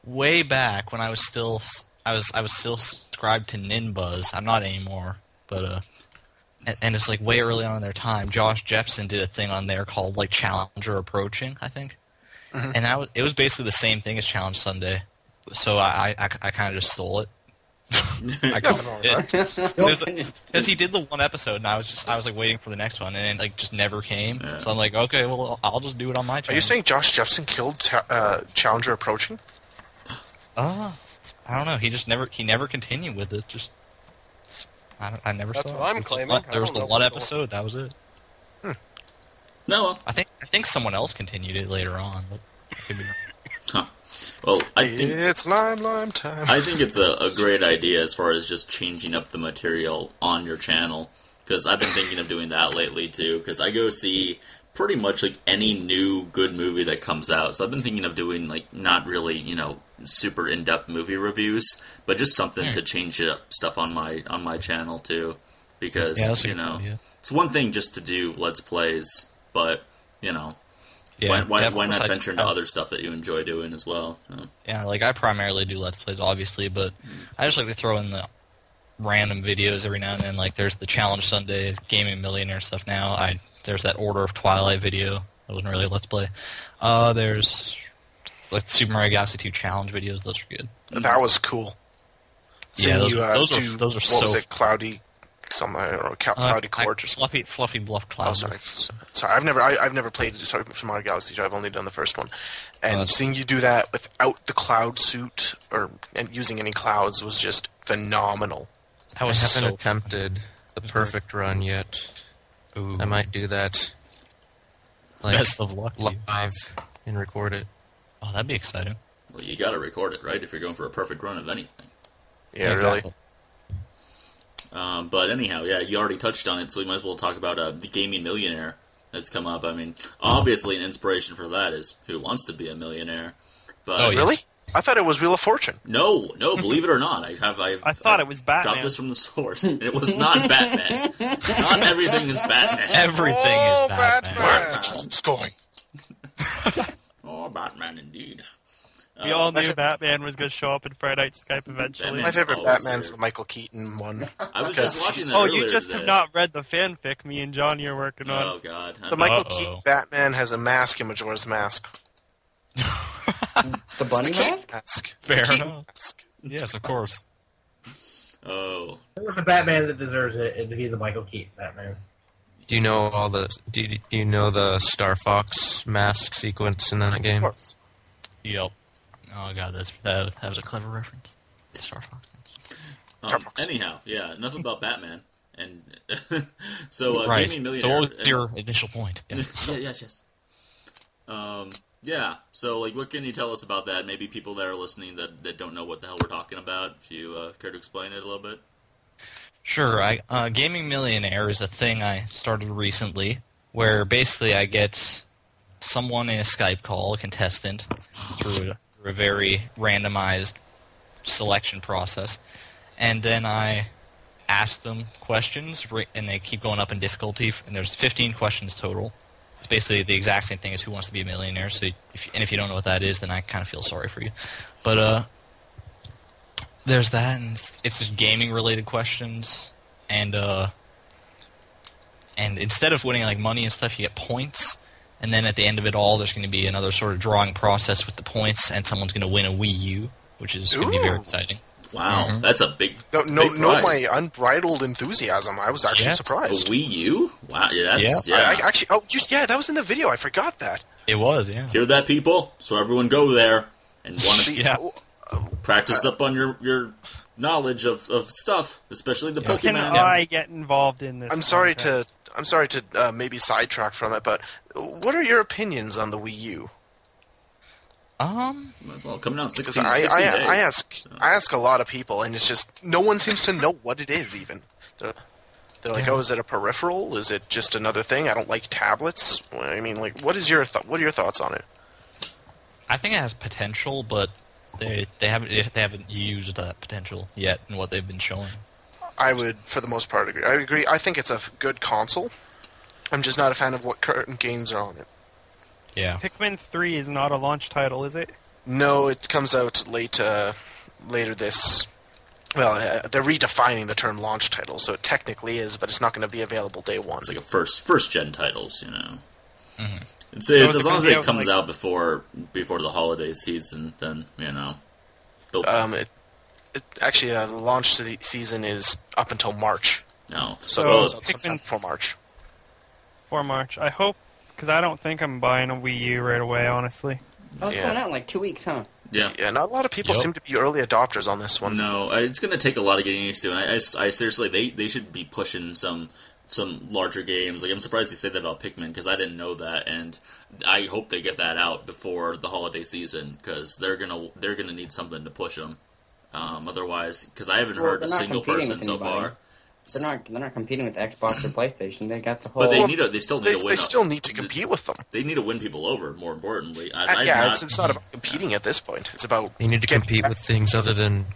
Speaker 2: way back when I was still subscribed to Ninbuzz. I'm not anymore, but and it's like way early on in their time. Josh Jepson did a thing on there called like Challenger Approaching, I think, and it was basically the same thing as Challenge Sunday. So I kind of just stole it. I
Speaker 3: Nothing wrong with that.
Speaker 2: Because he did the one episode, and I was like waiting for the next one, and it like just never came.
Speaker 1: Yeah.
Speaker 2: So I'm like, okay, well, I'll just do it on my
Speaker 3: Are
Speaker 2: channel.
Speaker 3: you saying Josh Jepson killed Challenger Approaching?
Speaker 2: I don't know. He never continued with it. Just I never
Speaker 7: That's
Speaker 2: saw.
Speaker 7: what I'm
Speaker 2: it.
Speaker 7: claiming.
Speaker 2: There was
Speaker 7: I
Speaker 2: the
Speaker 7: don't know
Speaker 2: one
Speaker 7: what's going
Speaker 2: episode. That was it.
Speaker 1: No.
Speaker 2: I think someone else continued it later on, but I could be wrong.
Speaker 1: Huh. Well, I think
Speaker 3: It's lime time.
Speaker 1: I think it's a great idea as far as just changing up the material on your channel, because I've been thinking of doing that lately too, because I go see pretty much like any new good movie that comes out. So I've been thinking of doing like not really, super in-depth movie reviews, but just something to change up stuff on my channel too, because it's one thing just to do Let's Plays, but why not venture into other stuff that you enjoy doing as well?
Speaker 2: Yeah, like I primarily do Let's Plays, obviously, but I just like to throw in the random videos every now and then. Like there's the Challenge Sunday, Gaming Millionaire stuff now. There's that Order of Twilight video. That wasn't really a Let's Play. There's like Super Mario Galaxy 2 Challenge videos. Those are good.
Speaker 3: That was cool.
Speaker 2: Yeah, those are
Speaker 3: what
Speaker 2: so...
Speaker 3: was it, Cloudy... Cloudy Court or something.
Speaker 2: Fluffy Bluff Cloud.
Speaker 3: Oh, sorry. I've never played Super Mario Galaxy 2. I've only done the first one, and seeing you do that without the cloud suit and using any clouds was just phenomenal.
Speaker 6: I haven't attempted the perfect run yet.
Speaker 2: Ooh.
Speaker 6: I might do that.
Speaker 2: Best of luck.
Speaker 6: Live and record it.
Speaker 2: Oh, that'd be exciting.
Speaker 1: Well, you got to record it, right? If you're going for a perfect run of anything.
Speaker 3: Yeah,
Speaker 2: exactly.
Speaker 3: Really.
Speaker 1: But anyhow, you already touched on it, so we might as well talk about the Gaming Millionaire that's come up. I mean, obviously an inspiration for that is Who Wants to Be a Millionaire. But
Speaker 3: Really? I thought it was Wheel of Fortune.
Speaker 1: No, believe it or not, I
Speaker 5: thought it was Batman.
Speaker 1: Got this from the source. It was not Batman. Not everything is Batman.
Speaker 2: Everything is Batman.
Speaker 3: Where are the troops going?
Speaker 1: Oh, Batman indeed.
Speaker 5: We all knew Batman was going to show up in Friday Night Skype eventually.
Speaker 1: Batman.
Speaker 3: My favorite
Speaker 1: always
Speaker 3: Batman's
Speaker 1: there.
Speaker 3: the Michael Keaton one.
Speaker 1: I was just watching that
Speaker 5: Oh,
Speaker 1: earlier
Speaker 5: you just
Speaker 1: today.
Speaker 5: have not read the fanfic me and Johnny are working on.
Speaker 1: Oh, God.
Speaker 3: The Michael Keaton Batman has a mask in Majora's Mask.
Speaker 8: The bunny mask?
Speaker 2: Fair
Speaker 3: Keaton
Speaker 2: enough.
Speaker 3: mask.
Speaker 2: Yes, of course.
Speaker 1: Oh.
Speaker 4: It was the Batman that deserves it to be the Michael Keaton Batman.
Speaker 6: Do you know do you know the Star Fox mask sequence in that game?
Speaker 3: Of course.
Speaker 2: Yep. Oh god, that was a clever reference. Star Fox.
Speaker 1: Anyhow, enough about Batman. And so,
Speaker 2: Right.
Speaker 1: Gaming
Speaker 2: So
Speaker 1: Millionaire.
Speaker 2: what was your initial point?
Speaker 1: Yes. So, what can you tell us about that? Maybe people that are listening that don't know what the hell we're talking about, if you care to explain it a little bit.
Speaker 2: Sure. Gaming Millionaire is a thing I started recently, where basically I get someone in a Skype call, a contestant, through a very randomized selection process, and then I ask them questions, and they keep going up in difficulty, and there's 15 questions total. It's basically the exact same thing as Who Wants to Be a Millionaire, so if you don't know what that is, then I kind of feel sorry for you. But there's that, and it's just gaming-related questions, and instead of winning like money and stuff, you get points, and then at the end of it all, there's going to be another sort of drawing process with the points, and someone's going to win a Wii U, which is going to be very exciting.
Speaker 1: Wow, that's a big
Speaker 3: No,
Speaker 1: big
Speaker 3: no,
Speaker 1: prize.
Speaker 3: my unbridled enthusiasm. I was actually
Speaker 1: A
Speaker 3: surprised.
Speaker 1: Wii U? Wow, that's,
Speaker 3: I actually, that was in the video. I forgot that.
Speaker 2: It was, yeah.
Speaker 1: Hear that, people? So everyone go there and want to
Speaker 2: Yeah.
Speaker 1: practice up on your knowledge of stuff, especially the Pokemon.
Speaker 5: Can I get involved in this?
Speaker 3: I'm sorry
Speaker 5: contest?
Speaker 3: to maybe sidetrack from it, but what are your opinions on the Wii U?
Speaker 1: Might as well coming out 16
Speaker 3: Because
Speaker 1: 60 days.
Speaker 3: I ask a lot of people, and it's just no one seems to know what it is. Even they're like, "Oh, is it a peripheral? Is it just another thing? I don't like tablets." I mean, like, what are your thoughts on it?
Speaker 2: I think it has potential, but they haven't used that potential yet in what they've been showing.
Speaker 3: I would, for the most part, agree. I agree. I think it's a good console. I'm just not a fan of what current games are on it.
Speaker 2: Yeah.
Speaker 5: Pikmin 3 is not a launch title, is it?
Speaker 3: No, it comes out later this. Well, they're redefining the term launch title, so it technically is, but it's not going to be available day one.
Speaker 1: It's like a first gen titles, you know.
Speaker 2: Mm-hmm.
Speaker 1: It's
Speaker 5: So
Speaker 1: as
Speaker 5: it's
Speaker 1: long as
Speaker 5: gonna
Speaker 1: it
Speaker 5: be
Speaker 1: comes
Speaker 5: like-
Speaker 1: out before the holiday season, then you know.
Speaker 3: Actually, the launch season is up until March,
Speaker 1: No.
Speaker 3: so
Speaker 5: So
Speaker 3: it goes out sometime
Speaker 5: Pikmin-
Speaker 3: before March.
Speaker 5: For March. I hope, because I don't think I'm buying a Wii U right away, honestly.
Speaker 8: Oh, it's
Speaker 3: Yeah.
Speaker 8: coming out in like 2 weeks, huh?
Speaker 1: Yeah.
Speaker 3: Yeah, not a lot of people
Speaker 2: Yep.
Speaker 3: seem to be early adopters on this one.
Speaker 1: No, it's going to take a lot of getting used to. And I seriously, they should be pushing some some larger games. Like, I'm surprised you said that about Pikmin, because I didn't know that, and I hope they get that out before the holiday season, because they're gonna need something to push them. Otherwise, because I haven't heard a single person so far.
Speaker 8: They're not competing with Xbox or PlayStation. They got the whole.
Speaker 1: But they still need to win.
Speaker 3: They still need to compete with them.
Speaker 1: They need to win people over. More importantly,
Speaker 3: it's not about competing at this point. It's about
Speaker 6: You need to compete with things other than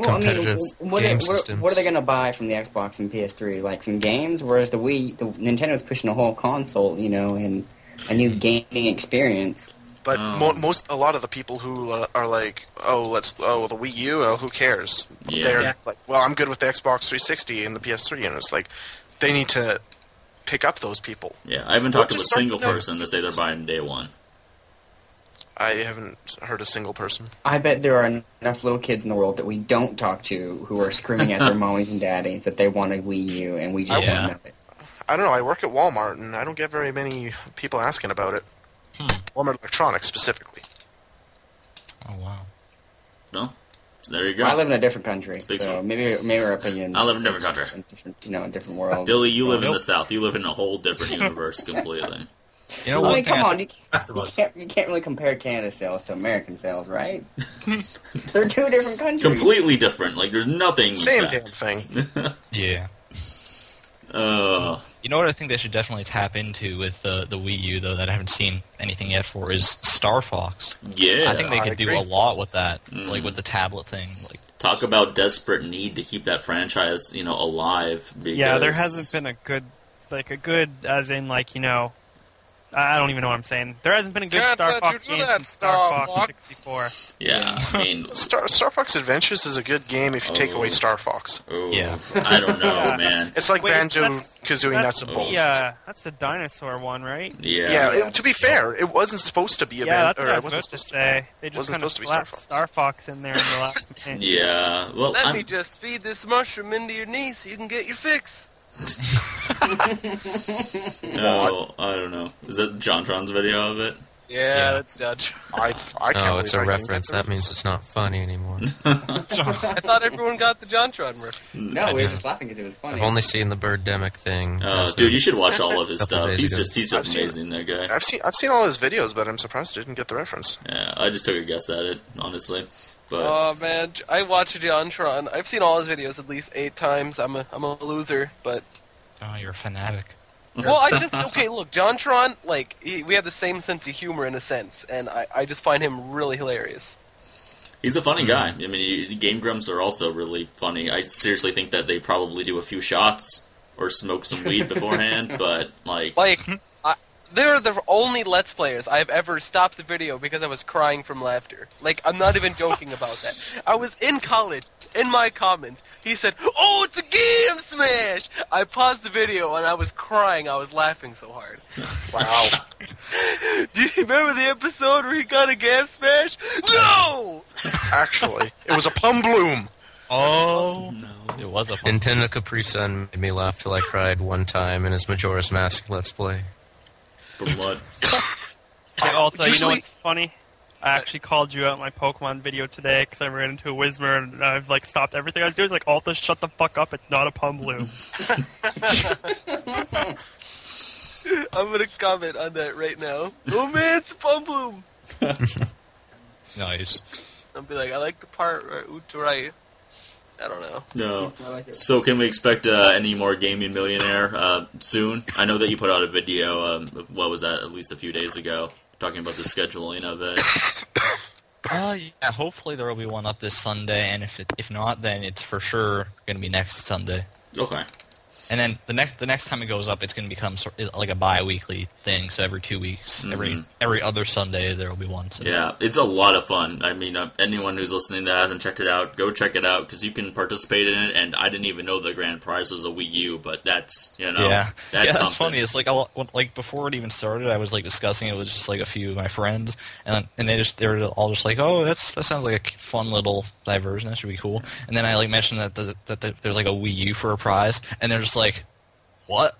Speaker 6: competitive game systems.
Speaker 8: What are they going to buy from the Xbox and PS3? Like some games, whereas the Nintendo's pushing a whole console, and a new gaming experience.
Speaker 3: But a lot of the people who are like, the Wii U, who cares?
Speaker 1: Yeah.
Speaker 3: They're like, well, I'm good with the Xbox 360 and the PS3, and it's like, they need to pick up those people.
Speaker 1: Yeah, I haven't talked to a single person to say they're buying day one.
Speaker 3: I haven't heard a single person.
Speaker 8: I bet there are enough little kids in the world that we don't talk to who are screaming at their mommies and daddies that they want a Wii U, and we just don't know it.
Speaker 3: I don't know, I work at Walmart, and I don't get very many people asking about it. Walmart Electronics, specifically.
Speaker 2: Oh, wow.
Speaker 1: No? So there you go.
Speaker 8: Well, I live in a different country, so maybe our opinions...
Speaker 1: I live in a different country.
Speaker 8: A different world.
Speaker 1: Dilly, you live in the South. You live in a whole different universe completely.
Speaker 2: You know what?
Speaker 8: Come on, you can't really compare Canada sales to American sales, right? They're two different countries.
Speaker 1: Completely different. Like, there's nothing...
Speaker 3: Same damn thing.
Speaker 2: Yeah. You know what I think they should definitely tap into with the Wii U, though, that I haven't seen anything yet for, is Star Fox.
Speaker 1: Yeah.
Speaker 2: I think they could do a lot with that, like with the tablet thing. Like,
Speaker 1: talk about desperate need to keep that franchise, alive. Because...
Speaker 5: Yeah, there hasn't been a good, as in, I don't even know what I'm saying. There hasn't been a good Star Fox game since Star Fox 64.
Speaker 1: Yeah, I mean...
Speaker 3: Star Fox Adventures is a good game if you take away Star Fox.
Speaker 2: Yeah.
Speaker 1: I don't know, man.
Speaker 3: It's like Banjo-Kazooie Nuts and Bolts.
Speaker 5: Yeah, that's the dinosaur one, right?
Speaker 3: Yeah, to be fair, it wasn't supposed to be a
Speaker 5: that's what I was supposed to say. They just kind of slapped Star Fox in there in the last game.
Speaker 1: Yeah, well,
Speaker 7: Let me just feed this mushroom into your knee so you can get your fix.
Speaker 1: No, I don't know. Is that JonTron's video of it?
Speaker 7: Yeah, that's Judge.
Speaker 3: I can't
Speaker 6: it's a reference. That means it's not funny anymore.
Speaker 7: I thought everyone got the JonTron reference.
Speaker 8: No, we were just laughing because it was funny.
Speaker 6: I've only seen the Birdemic thing.
Speaker 1: Oh, dude, you should watch all of his stuff. He's
Speaker 6: ago.
Speaker 1: amazing, that guy.
Speaker 3: I've seen all his videos, but I'm surprised I didn't get the reference.
Speaker 1: Yeah, I just took a guess at it, honestly. But...
Speaker 7: Oh man, I watched JonTron. I've seen all his videos at least 8 times. I'm a loser, but...
Speaker 2: Oh, you're a fanatic.
Speaker 7: Well, look, JonTron, we have the same sense of humor in a sense, and I just find him really hilarious.
Speaker 1: He's a funny guy. I mean, Game Grumps are also really funny. I seriously think that they probably do a few shots or smoke some weed beforehand, but,
Speaker 7: they're the only Let's Players I've ever stopped the video because I was crying from laughter. I'm not even joking about that. I was in college, in my comments, he said, "Oh, it's a game smash!" I paused the video and I was crying. I was laughing so hard.
Speaker 3: Wow.
Speaker 7: Do you remember the episode where he got a game smash? No!
Speaker 3: Actually, it was a plum bloom.
Speaker 2: Oh, no. It was a
Speaker 6: Nintendo Capri Sun made me laugh till I cried one time in his Majora's Mask Let's Play.
Speaker 1: From what?
Speaker 5: Hey, Alta, you know what's funny? I actually called you out in my Pokemon video today because I ran into a Whismer and I've stopped everything I was doing. Alta, shut the fuck up. It's not a Pumbloom.
Speaker 7: I'm gonna comment on that right now. Oh man, it's a Pumbloom.
Speaker 2: Nice.
Speaker 7: I'll be like, I like the part where utorai. I don't know.
Speaker 1: No. So can we expect any more Gaming Millionaire soon? I know that you put out a video, what was that, at least a few days ago, talking about the scheduling of it.
Speaker 2: Yeah, hopefully there will be one up this Sunday, and if not, then it's for sure going to be next Sunday.
Speaker 1: Okay.
Speaker 2: And then the next time it goes up, it's going to become like a bi-weekly thing. So every 2 weeks, every other Sunday, there will be one. So.
Speaker 1: Yeah, it's a lot of fun. I mean, anyone who's listening that hasn't checked it out, go check it out because you can participate in it. And I didn't even know the grand prize was a Wii U, but that's that's something.
Speaker 2: Funny. It's before it even started, I was discussing it with just a few of my friends, and they were all just like, "Oh, that sounds like a fun little diversion. That should be cool." And then I mentioned that there's a Wii U for a prize, and they're just like, what?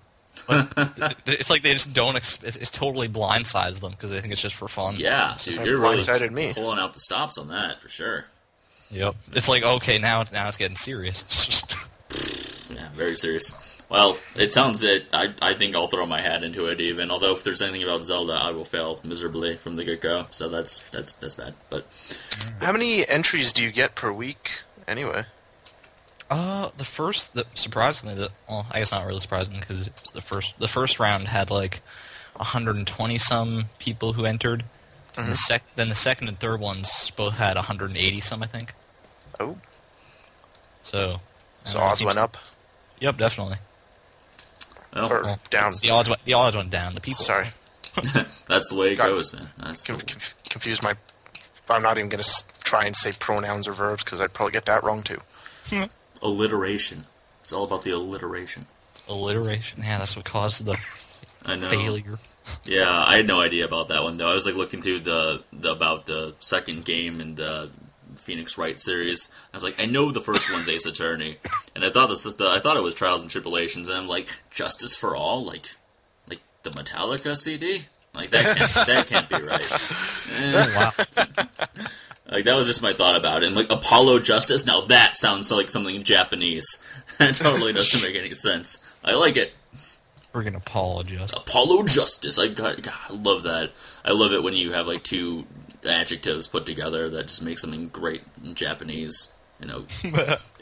Speaker 2: It's they just don't. It's totally blindsides them because they think it's just for fun.
Speaker 1: Yeah, dude, you're really
Speaker 3: me.
Speaker 1: pulling out the stops on that for sure.
Speaker 2: Yep. It's okay, now it's getting serious.
Speaker 1: Yeah, very serious. Well, it sounds it. I think I'll throw my hat into it even. Although if there's anything about Zelda, I will fail miserably from the get-go. So that's bad. But
Speaker 3: How many entries do you get per week, anyway?
Speaker 2: Surprisingly, well, I guess not really surprising because the first round had like 120 some people who entered.
Speaker 3: Mhm.
Speaker 2: And then the second and third ones both had 180 some, I think.
Speaker 3: Oh.
Speaker 2: So
Speaker 3: Odds went up?
Speaker 2: Yep, definitely.
Speaker 3: Or down?
Speaker 2: The odds went down. The people.
Speaker 3: Sorry.
Speaker 1: that's the way it
Speaker 3: Got-
Speaker 1: goes, man. That's
Speaker 3: Confused my... I'm not even going to try and say pronouns or verbs, because I'd probably get that wrong, too.
Speaker 1: alliteration. It's all about the alliteration.
Speaker 2: Alliteration. Yeah, that's what caused the
Speaker 1: I know.
Speaker 2: failure.
Speaker 1: Yeah, I had no idea about that one though. I was like looking through about the second game in the Phoenix Wright series. I was like, I know the first one's Ace Attorney, and I thought it was Trials and Tribulations, and I'm like, Justice for All, like the Metallica CD, like that can't be right.
Speaker 2: Wow.
Speaker 1: Like that was just my thought about it. And like Apollo Justice, now that sounds like something Japanese. That totally doesn't make any sense. I like it.
Speaker 2: Friggin' apologize.
Speaker 1: Apollo Justice. I love that. I love it when you have like two adjectives put together that just make something great in Japanese. You know,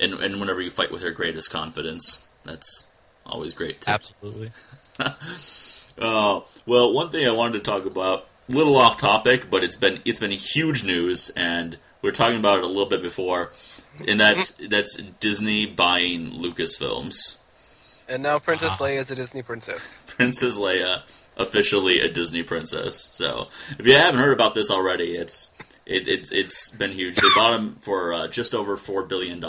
Speaker 1: and whenever you fight with your greatest confidence, that's always great too.
Speaker 2: Absolutely.
Speaker 1: Well, one thing I wanted to talk about, a little off topic, but it's been huge news, and we were talking about it a little bit before, and that's Disney buying Lucasfilms.
Speaker 7: And now Princess Leia is a Disney princess.
Speaker 1: Princess Leia, officially a Disney princess. So, if you haven't heard about this already, it's been huge. They bought them for just over $4 billion,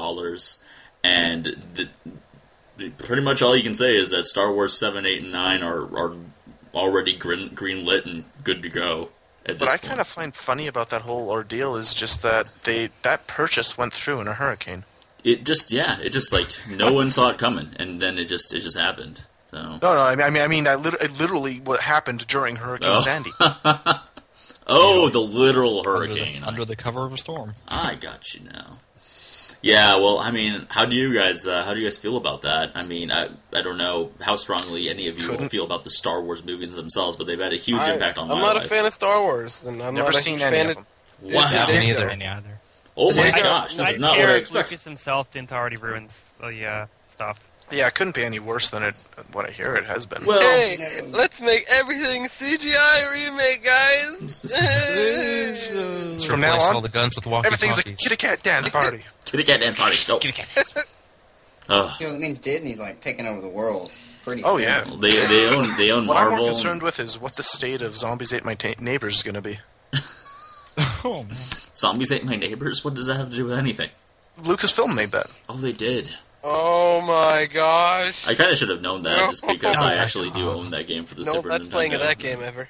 Speaker 1: and pretty much all you can say is that Star Wars 7, 8, and 9 are already greenlit and good to go.
Speaker 3: What I kind of find funny about that whole ordeal is just that that purchase went through in a hurricane.
Speaker 1: It just like no one saw it coming, and then it just happened. So.
Speaker 3: No, I mean that literally what happened during Hurricane Sandy.
Speaker 1: Oh, the literal hurricane.
Speaker 2: Under the cover of a storm.
Speaker 1: I got you now. Yeah, well, I mean, how do you guys feel about that? I mean, I don't know how strongly any of you will feel about the Star Wars movies themselves, but they've had a huge impact on my life.
Speaker 7: I'm not a fan of Star Wars, and I'm
Speaker 3: Never
Speaker 7: not a
Speaker 3: seen
Speaker 7: huge
Speaker 3: any
Speaker 7: fan
Speaker 3: of them.
Speaker 1: Wow.
Speaker 2: Me either.
Speaker 1: Oh my
Speaker 7: I-
Speaker 1: gosh, this
Speaker 5: I
Speaker 1: is not what I
Speaker 5: Lucas
Speaker 1: expected.
Speaker 5: himself didn't already ruin the stuff.
Speaker 3: Yeah, it couldn't be any worse than what I hear it has been.
Speaker 1: Well,
Speaker 7: Hey, let's make everything CGI remake, guys!
Speaker 6: Let's
Speaker 3: From now
Speaker 6: replace
Speaker 3: on,
Speaker 6: all the guns with
Speaker 3: everything's a
Speaker 6: walkie-talkies.
Speaker 3: kitty cat dance party.
Speaker 1: Kitty Cat Dance Party. Go. Ugh.
Speaker 8: You know, it means Disney's like taking over the world. Pretty
Speaker 3: Oh
Speaker 8: soon.
Speaker 3: yeah.
Speaker 1: They own
Speaker 3: What I'm
Speaker 1: Marvel.
Speaker 3: more concerned with is what the state of Zombies Ate My Neighbors is going to be.
Speaker 2: Oh, man.
Speaker 1: Zombies Ate My Neighbors? What does that have to do with anything?
Speaker 3: Lucasfilm made that.
Speaker 1: Oh, they did.
Speaker 7: Oh my gosh!
Speaker 1: I kind of should have known that just because I actually do own that game for the
Speaker 7: No,
Speaker 1: Super
Speaker 7: that's
Speaker 1: Nintendo.
Speaker 7: playing of that game ever.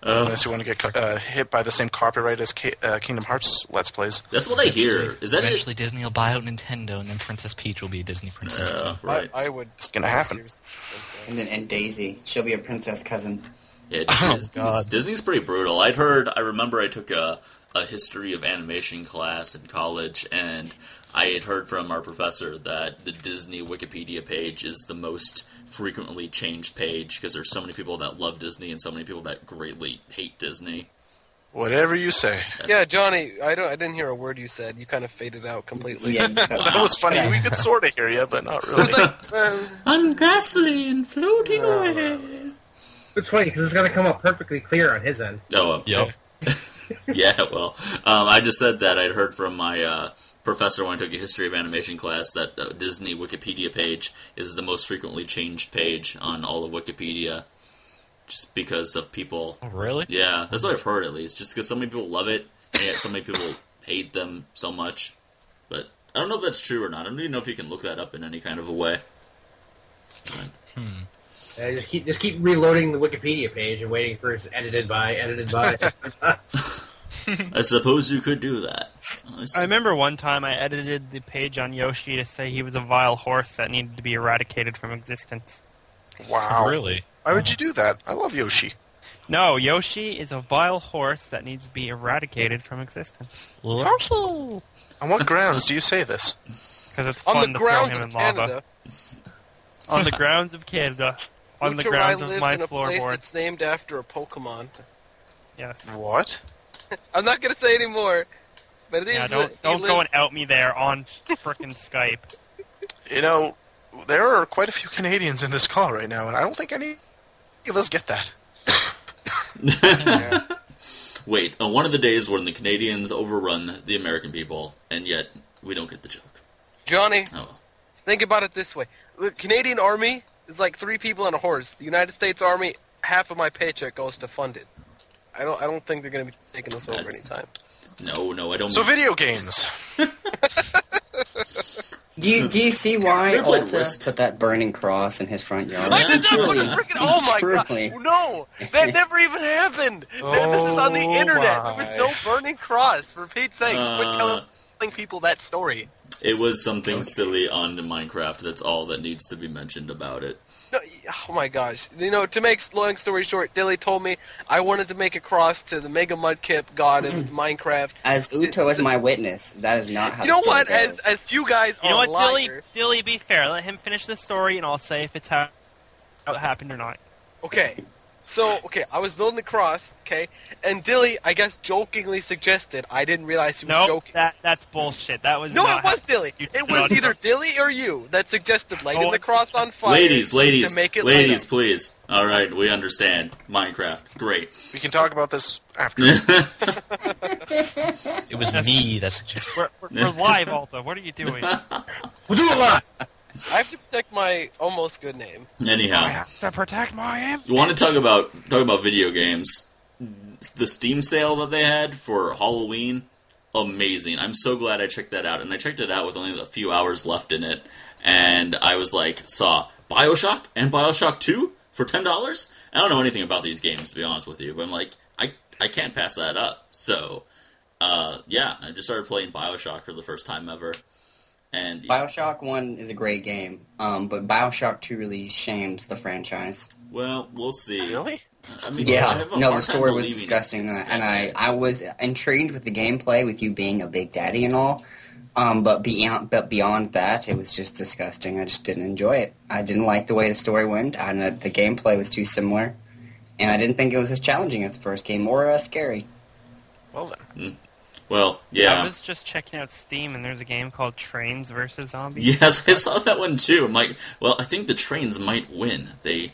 Speaker 3: Unless you want to get hit by the same copyright as Kingdom Hearts Let's Plays.
Speaker 1: That's what I hear. Is that
Speaker 2: Eventually Disney will buy out Nintendo, and then Princess Peach will be a Disney princess too.
Speaker 1: right.
Speaker 7: I would.
Speaker 3: It's going to happen.
Speaker 8: And Daisy, she'll be a princess cousin.
Speaker 1: Yeah,
Speaker 2: Oh, God.
Speaker 1: Disney's pretty brutal. I remember I took a history of animation class in college, and I had heard from our professor that the Disney Wikipedia page is the most frequently changed page because there's so many people that love Disney and so many people that greatly hate Disney.
Speaker 3: Whatever you say.
Speaker 7: Yeah, Johnny, I didn't hear a word you said. You kind of faded out completely.
Speaker 8: Yeah,
Speaker 3: That was funny. We could sort of hear you, but not
Speaker 7: It was
Speaker 3: really.
Speaker 7: like,
Speaker 1: I'm gasoline floating away.
Speaker 4: It's funny because it's going to come up perfectly clear on his end.
Speaker 1: Oh,
Speaker 2: Yep.
Speaker 1: yeah, well, I just said that I'd heard from my professor when I took a history of animation class that Disney Wikipedia page is the most frequently changed page on all of Wikipedia, just because of people.
Speaker 2: Oh, really?
Speaker 1: Yeah, that's what I've heard at least. Just because so many people love it, and yet so many people hate them so much. But I don't know if that's true or not. I don't even know if you can look that up in any kind of a way.
Speaker 4: Just keep reloading the Wikipedia page and waiting for his edited by.
Speaker 1: I suppose you could do that.
Speaker 5: I remember one time I edited the page on Yoshi to say he was a vile horse that needed to be eradicated from existence.
Speaker 3: Wow.
Speaker 2: Really?
Speaker 3: Why would you do that? I love Yoshi.
Speaker 5: No, Yoshi is a vile horse that needs to be eradicated from existence.
Speaker 3: On what grounds do you say this?
Speaker 5: Because it's
Speaker 7: on
Speaker 5: fun
Speaker 7: the
Speaker 5: to throw
Speaker 7: grounds
Speaker 5: him
Speaker 7: of
Speaker 5: in lava.
Speaker 7: Canada.
Speaker 5: On the grounds of Canada. On the grounds of
Speaker 7: lives
Speaker 5: my
Speaker 7: in a place
Speaker 5: floorboard.
Speaker 7: that's named after a Pokemon.
Speaker 5: Yes.
Speaker 3: What?
Speaker 7: I'm not gonna say anymore. But it
Speaker 5: Yeah,
Speaker 7: is
Speaker 5: don't go and out me there on frickin' Skype.
Speaker 3: You know, there are quite a few Canadians in this call right now, and I don't think any of us get that.
Speaker 1: Yeah. Wait, on one of the days when the Canadians overrun the American people, and yet we don't get the joke.
Speaker 7: Johnny,
Speaker 1: Oh.
Speaker 7: think about it this way. The Canadian Army is like 3 people on a horse. The United States Army, half of my paycheck goes to fund it. I don't think they're going to be taking us over anytime.
Speaker 1: No, I don't.
Speaker 3: So video games.
Speaker 8: Do you see why
Speaker 1: They're like
Speaker 8: Ulta
Speaker 1: Risk.
Speaker 8: put that burning cross in his front yard?
Speaker 7: I did not put
Speaker 8: Truly.
Speaker 7: a freaking... Oh my
Speaker 8: Truly.
Speaker 7: god! No! That never even happened! This is on the internet! There was no burning cross, for Pete's sake! Quit telling people that story.
Speaker 1: It was something silly on the Minecraft. That's all that needs to be mentioned about it.
Speaker 7: No, oh my gosh. You know, to make long story short, Dilly told me I wanted to make a cross to the Mega Mudkip god of Minecraft.
Speaker 8: As Uto is my witness, that is not how
Speaker 7: You know
Speaker 8: the story
Speaker 7: what?
Speaker 8: goes.
Speaker 7: As you guys
Speaker 5: You know
Speaker 7: are
Speaker 5: what,
Speaker 7: liars.
Speaker 5: Dilly, be fair. Let him finish the story, and I'll say if it's how it happened or not.
Speaker 7: Okay. So, I was building the cross, okay, and Dilly, I guess, jokingly suggested. I didn't realize he was
Speaker 5: Nope,
Speaker 7: joking.
Speaker 5: that's bullshit. That was
Speaker 7: No,
Speaker 5: not
Speaker 7: it was
Speaker 5: how-
Speaker 7: Dilly.
Speaker 5: You
Speaker 7: It
Speaker 5: did
Speaker 7: was
Speaker 5: not
Speaker 7: either
Speaker 5: know.
Speaker 7: Dilly or you that suggested lighting
Speaker 5: Oh,
Speaker 7: the cross on fire.
Speaker 1: Ladies,
Speaker 7: to make it
Speaker 1: ladies,
Speaker 7: light up.
Speaker 1: please. All right, we understand. Minecraft, great.
Speaker 3: We can talk about this after.
Speaker 2: It was me that suggested.
Speaker 5: We're live, Alta. What are you doing?
Speaker 4: We'll do it live.
Speaker 7: I have to protect my almost good name.
Speaker 1: Anyhow,
Speaker 5: To protect my
Speaker 1: you want to talk about video games? The Steam sale that they had for Halloween, amazing. I'm so glad I checked that out, and I checked it out with only a few hours left in it, and I was like, saw BioShock and BioShock 2 for $10. I don't know anything about these games, to be honest with you, but I'm like, I can't pass that up. So, yeah, I just started playing BioShock for the first time ever. And
Speaker 8: Bioshock 1 is a great game, but Bioshock 2 really shames the franchise.
Speaker 1: well, we'll see.
Speaker 7: Really?
Speaker 1: I mean, I
Speaker 8: Yeah,
Speaker 1: have a
Speaker 8: no, the
Speaker 1: hard time
Speaker 8: story was
Speaker 1: believing
Speaker 8: disgusting,
Speaker 1: it's
Speaker 8: and
Speaker 1: that
Speaker 8: I was intrigued with the gameplay, with you being a big daddy and all, but beyond that, it was just disgusting. I just didn't enjoy it. I didn't like the way the story went, and the gameplay was too similar, and I didn't think it was as challenging as the first game, or scary.
Speaker 3: Well then.
Speaker 1: Well, yeah.
Speaker 5: I was just checking out Steam, and there's a game called Trains vs. Zombies.
Speaker 1: Yes, I saw that one too. I'm like, well, I think the trains might win. They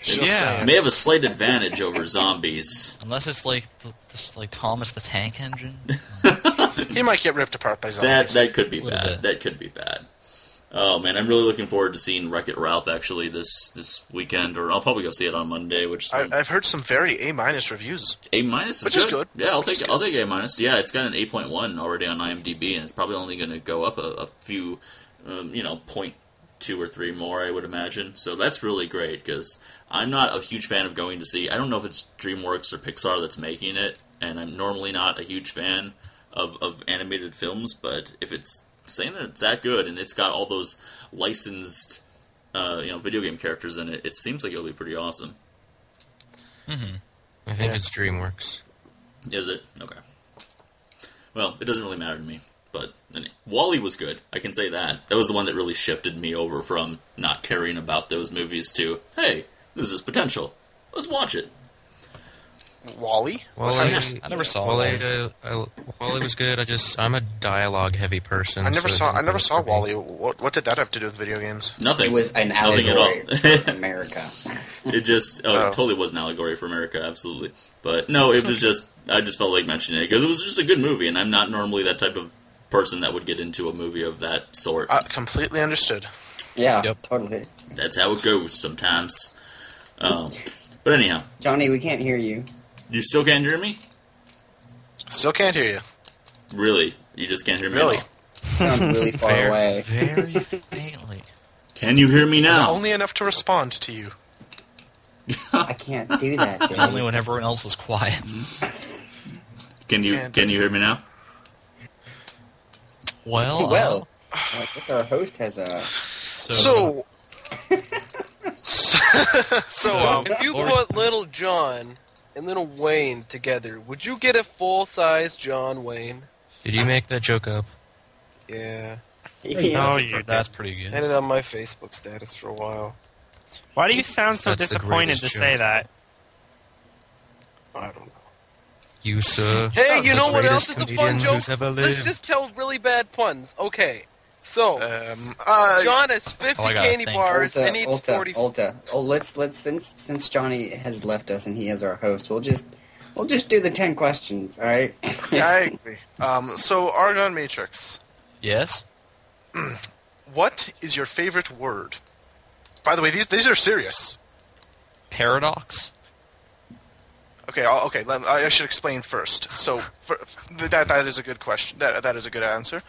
Speaker 2: Yeah.
Speaker 1: may have a slight advantage over zombies.
Speaker 2: Unless it's like Thomas the Tank Engine.
Speaker 3: He might get ripped apart by zombies.
Speaker 1: That could be
Speaker 2: Little
Speaker 1: bad.
Speaker 2: bit.
Speaker 1: That could be bad. Oh man, I'm really looking forward to seeing Wreck-It Ralph actually this weekend, or I'll probably go see it on Monday. Which
Speaker 3: I've heard some very A- reviews.
Speaker 1: A minus,
Speaker 3: Which is good.
Speaker 1: Yeah, I'll
Speaker 3: Which
Speaker 1: take
Speaker 3: is
Speaker 1: I'll take A minus. Yeah, it's got an 8.1 already on IMDb, and it's probably only going to go up a few, 0.2 or 3 more, I would imagine. So that's really great because I'm not a huge fan of going to see. I don't know if it's DreamWorks or Pixar that's making it, and I'm normally not a huge fan of animated films. But if it's saying that it's that good and it's got all those licensed, video game characters in it, it seems like it'll be pretty awesome.
Speaker 2: Mm-hmm.
Speaker 6: I think it's DreamWorks.
Speaker 1: Is it? Okay. Well, it doesn't really matter to me. But Wall-E was good. I can say that. That was the one that really shifted me over from not caring about those movies to, hey, this is potential. Let's watch it.
Speaker 3: Wall-E?
Speaker 6: Wall-E,
Speaker 2: I never saw
Speaker 6: Wall-E was good. I'm a dialogue-heavy person.
Speaker 3: I never
Speaker 6: so it
Speaker 3: saw
Speaker 6: didn't work for me.
Speaker 3: Wall-E. What did that have to do with video games?
Speaker 1: Nothing.
Speaker 8: It was an
Speaker 1: Nothing at
Speaker 8: allegory
Speaker 1: all.
Speaker 8: for America.
Speaker 1: It just, it totally was an allegory for America, absolutely. But no, it was just, I just felt like mentioning it because it was just a good movie, and I'm not normally that type of person that would get into a movie of that sort.
Speaker 3: Completely understood.
Speaker 8: Yeah,
Speaker 2: Yep.
Speaker 8: totally.
Speaker 1: That's how it goes sometimes. But anyhow,
Speaker 8: Johnny, we can't hear you.
Speaker 1: you still can't hear me?
Speaker 3: Still can't hear you.
Speaker 1: Really? You just can't hear me
Speaker 3: Really?
Speaker 1: at all?
Speaker 8: Sound really far away.
Speaker 2: Very faintly.
Speaker 1: Can you hear me now?
Speaker 3: Only enough to respond to you.
Speaker 8: I can't do that, Dave.
Speaker 2: Only when everyone else is quiet.
Speaker 1: Can you hear me now?
Speaker 2: Well,
Speaker 8: I guess our host has a...
Speaker 3: So,
Speaker 7: If you put Little John and Little Wayne together, would you get a full-size John Wayne?
Speaker 6: Did you make that joke up?
Speaker 7: Yeah.
Speaker 5: No, you
Speaker 2: That's pretty good.
Speaker 3: Had it on my Facebook status for a while.
Speaker 5: Why do you sound so
Speaker 6: That's the
Speaker 5: disappointed to
Speaker 6: greatest
Speaker 5: say
Speaker 6: joke.
Speaker 5: that?
Speaker 3: I don't know.
Speaker 6: You, sir.
Speaker 7: Hey, you know what
Speaker 6: greatest
Speaker 7: else is a
Speaker 6: comedian
Speaker 7: fun joke?
Speaker 6: who's ever
Speaker 7: Let's
Speaker 6: lived.
Speaker 7: just tell really bad puns. Okay. So,
Speaker 3: Uh,
Speaker 7: John has 50
Speaker 2: I gotta
Speaker 7: candy
Speaker 2: think.
Speaker 7: bars and eats 40.
Speaker 8: Ulta. Oh, let's since Johnny has left us and he is our host, we'll just do the 10 questions, all right?
Speaker 3: yeah, I agree. So ArgonMatrix,
Speaker 2: Yes?
Speaker 3: what is your favorite word? By the way, these are serious.
Speaker 2: Paradox?
Speaker 3: Okay, I should explain first. So that is a good question. That is a good answer.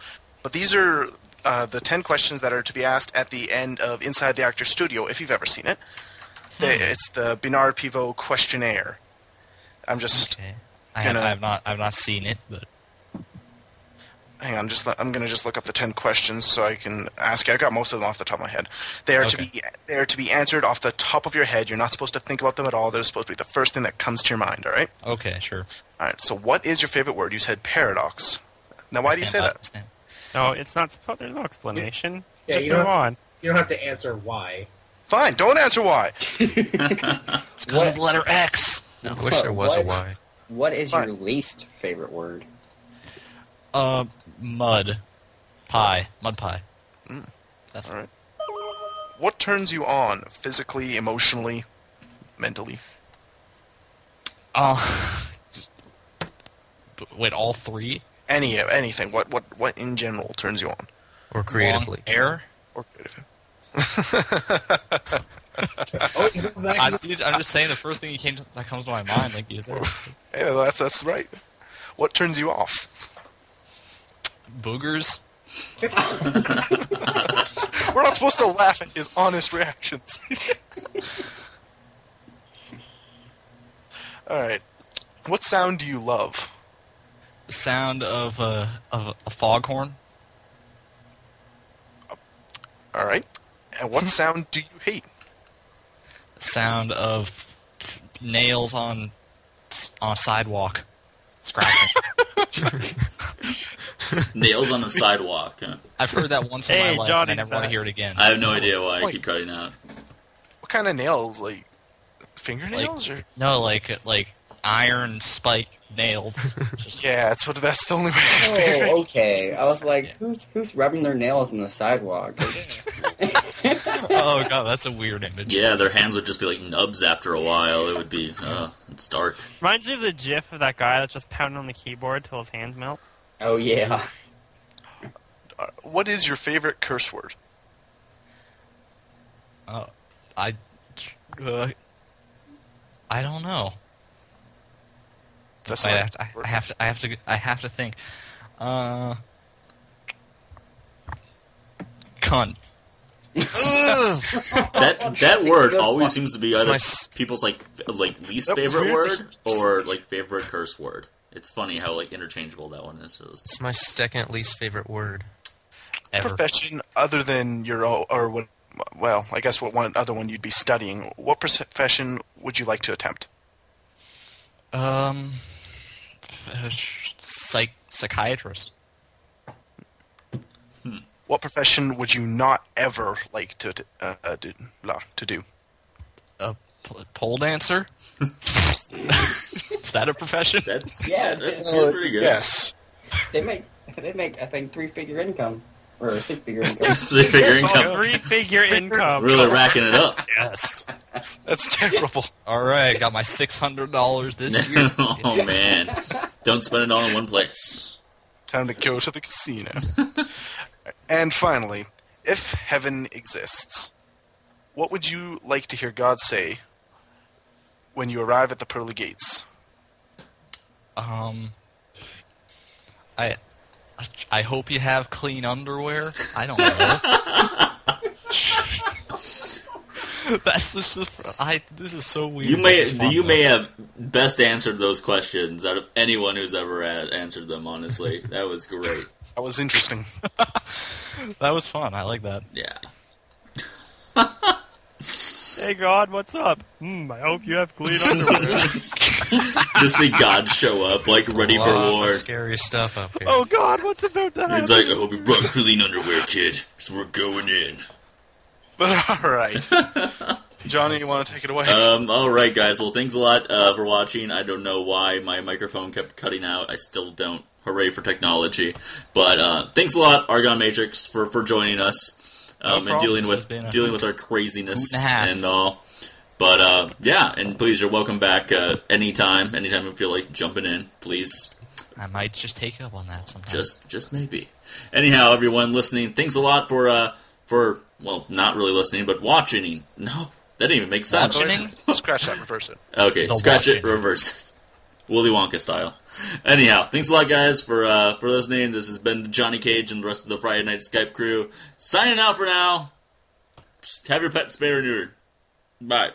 Speaker 3: But these are the 10 questions that are to be asked at the end of Inside the Actor Studio, if you've ever seen it. It's the Bernard Pivot questionnaire. I'm just
Speaker 2: Okay. I've not seen it, but
Speaker 3: hang on. I'm gonna just look up the 10 questions so I can ask you. I got most of them off the top of my head. They are to be answered off the top of your head. You're not supposed to think about them at all. They're supposed to be the first thing that comes to your mind. All right.
Speaker 2: okay, sure.
Speaker 3: All right. So, what is your favorite word? You said paradox. Now, why do you say that?
Speaker 5: No, it's not. There's no explanation.
Speaker 4: Yeah,
Speaker 5: Just
Speaker 4: you
Speaker 5: move
Speaker 4: don't-
Speaker 5: on.
Speaker 4: You don't have to answer why.
Speaker 3: Fine. Don't answer why.
Speaker 2: It's because of the letter X.
Speaker 6: I wish there was a Y.
Speaker 8: What is
Speaker 3: Fine.
Speaker 8: your least favorite word?
Speaker 2: Mud pie. Mud pie. That's
Speaker 3: All right. What turns you on physically, emotionally, mentally?
Speaker 2: Wait, all three?
Speaker 3: Anything. What in general turns you on?
Speaker 6: Or creatively.
Speaker 2: Long hair?
Speaker 3: Or creative?
Speaker 2: I'm just saying the first thing that comes to my mind, like you said.
Speaker 3: Yeah, that's right. What turns you off?
Speaker 2: Boogers?
Speaker 3: We're not supposed to laugh at his honest reactions. All right. What sound do you love?
Speaker 2: The sound of a foghorn?
Speaker 3: All right. And what sound do you hate?
Speaker 2: The sound of nails on a sidewalk. Scratching.
Speaker 1: Nails on the sidewalk. Huh?
Speaker 2: I've heard that once in
Speaker 5: Hey,
Speaker 2: my life,
Speaker 5: Johnny,
Speaker 2: and I never want to hear it again.
Speaker 1: I have no idea why I keep cutting out.
Speaker 3: What kind of nails? Like fingernails or?
Speaker 2: No, like iron spike nails. Just-
Speaker 3: Yeah, that's the only way I can figure it.
Speaker 8: Oh, okay. I was like, who's rubbing their nails on the sidewalk?
Speaker 2: oh god, that's a weird image.
Speaker 1: Yeah, their hands would just be like nubs after a while. It would be, it's dark.
Speaker 5: Reminds me of the GIF of that guy that's just pounding on the keyboard till his hands melt.
Speaker 8: Oh yeah.
Speaker 3: What is your favorite curse word?
Speaker 2: I don't know.
Speaker 3: That's
Speaker 2: I
Speaker 3: not
Speaker 2: have to think. Cunt.
Speaker 1: That word always seems to be either
Speaker 6: my
Speaker 1: people's like least
Speaker 3: That was
Speaker 1: favorite
Speaker 3: weird.
Speaker 1: word or like favorite curse word. It's funny how like interchangeable that one is.
Speaker 6: It's my second least favorite word.
Speaker 2: Ever.
Speaker 3: profession other than your or what? Well, I guess what one other one you'd be studying. What profession would you like to attempt?
Speaker 2: Psychiatrist.
Speaker 3: What profession would you not ever like to do?
Speaker 2: Pole dancer. Is that a profession?
Speaker 8: Yeah,
Speaker 1: that's pretty good.
Speaker 3: Yes.
Speaker 8: They make I think 3-figure income or 6-figure income.
Speaker 1: Three-figure income.
Speaker 5: Three-figure income.
Speaker 1: Really racking it up.
Speaker 2: Yes.
Speaker 3: That's terrible.
Speaker 2: All right, got my $600 this year.
Speaker 1: Oh man, don't spend it all in one place.
Speaker 3: Time to go to the casino. And finally, if heaven exists, what would you like to hear God say when you arrive at the pearly gates?
Speaker 2: I hope you have clean underwear. I don't know. This is so weird.
Speaker 1: You
Speaker 2: This is fun,
Speaker 1: may
Speaker 2: though.
Speaker 1: have best answered those questions out of anyone who's ever answered them. Honestly, that was great.
Speaker 3: That was interesting.
Speaker 2: That was fun. I like that.
Speaker 1: Yeah.
Speaker 5: Hey God, what's up? I hope you have clean underwear.
Speaker 1: Just see God show up, like, ready for war.
Speaker 6: Scary stuff up here.
Speaker 5: Oh God, what's about to happen?
Speaker 1: He's like, I hope you brought clean underwear, kid, so we're going in.
Speaker 9: But all right, Johnny, you want to take it away?
Speaker 1: All right, guys. Well, thanks a lot for watching. I don't know why my microphone kept cutting out. I still don't. Hooray for technology. But thanks a lot, ArgonMatrix, for joining us and dealing with our craziness and all. But yeah, and please, you're welcome back anytime you feel like jumping in. Please.
Speaker 2: I might just take you up on that sometime.
Speaker 1: Just maybe. Anyhow, everyone listening, thanks a lot for well, not really listening, but watching. No, that didn't even make sense.
Speaker 2: Watching?
Speaker 9: Scratch that, reverse it.
Speaker 1: Okay, scratch it, reverse it. Willy Wonka style. Anyhow, thanks a lot, guys, for listening. This has been Thejonnykage and the rest of the Friday Night Skype crew. Signing out for now. Just have your pet spayed or neutered. Bye.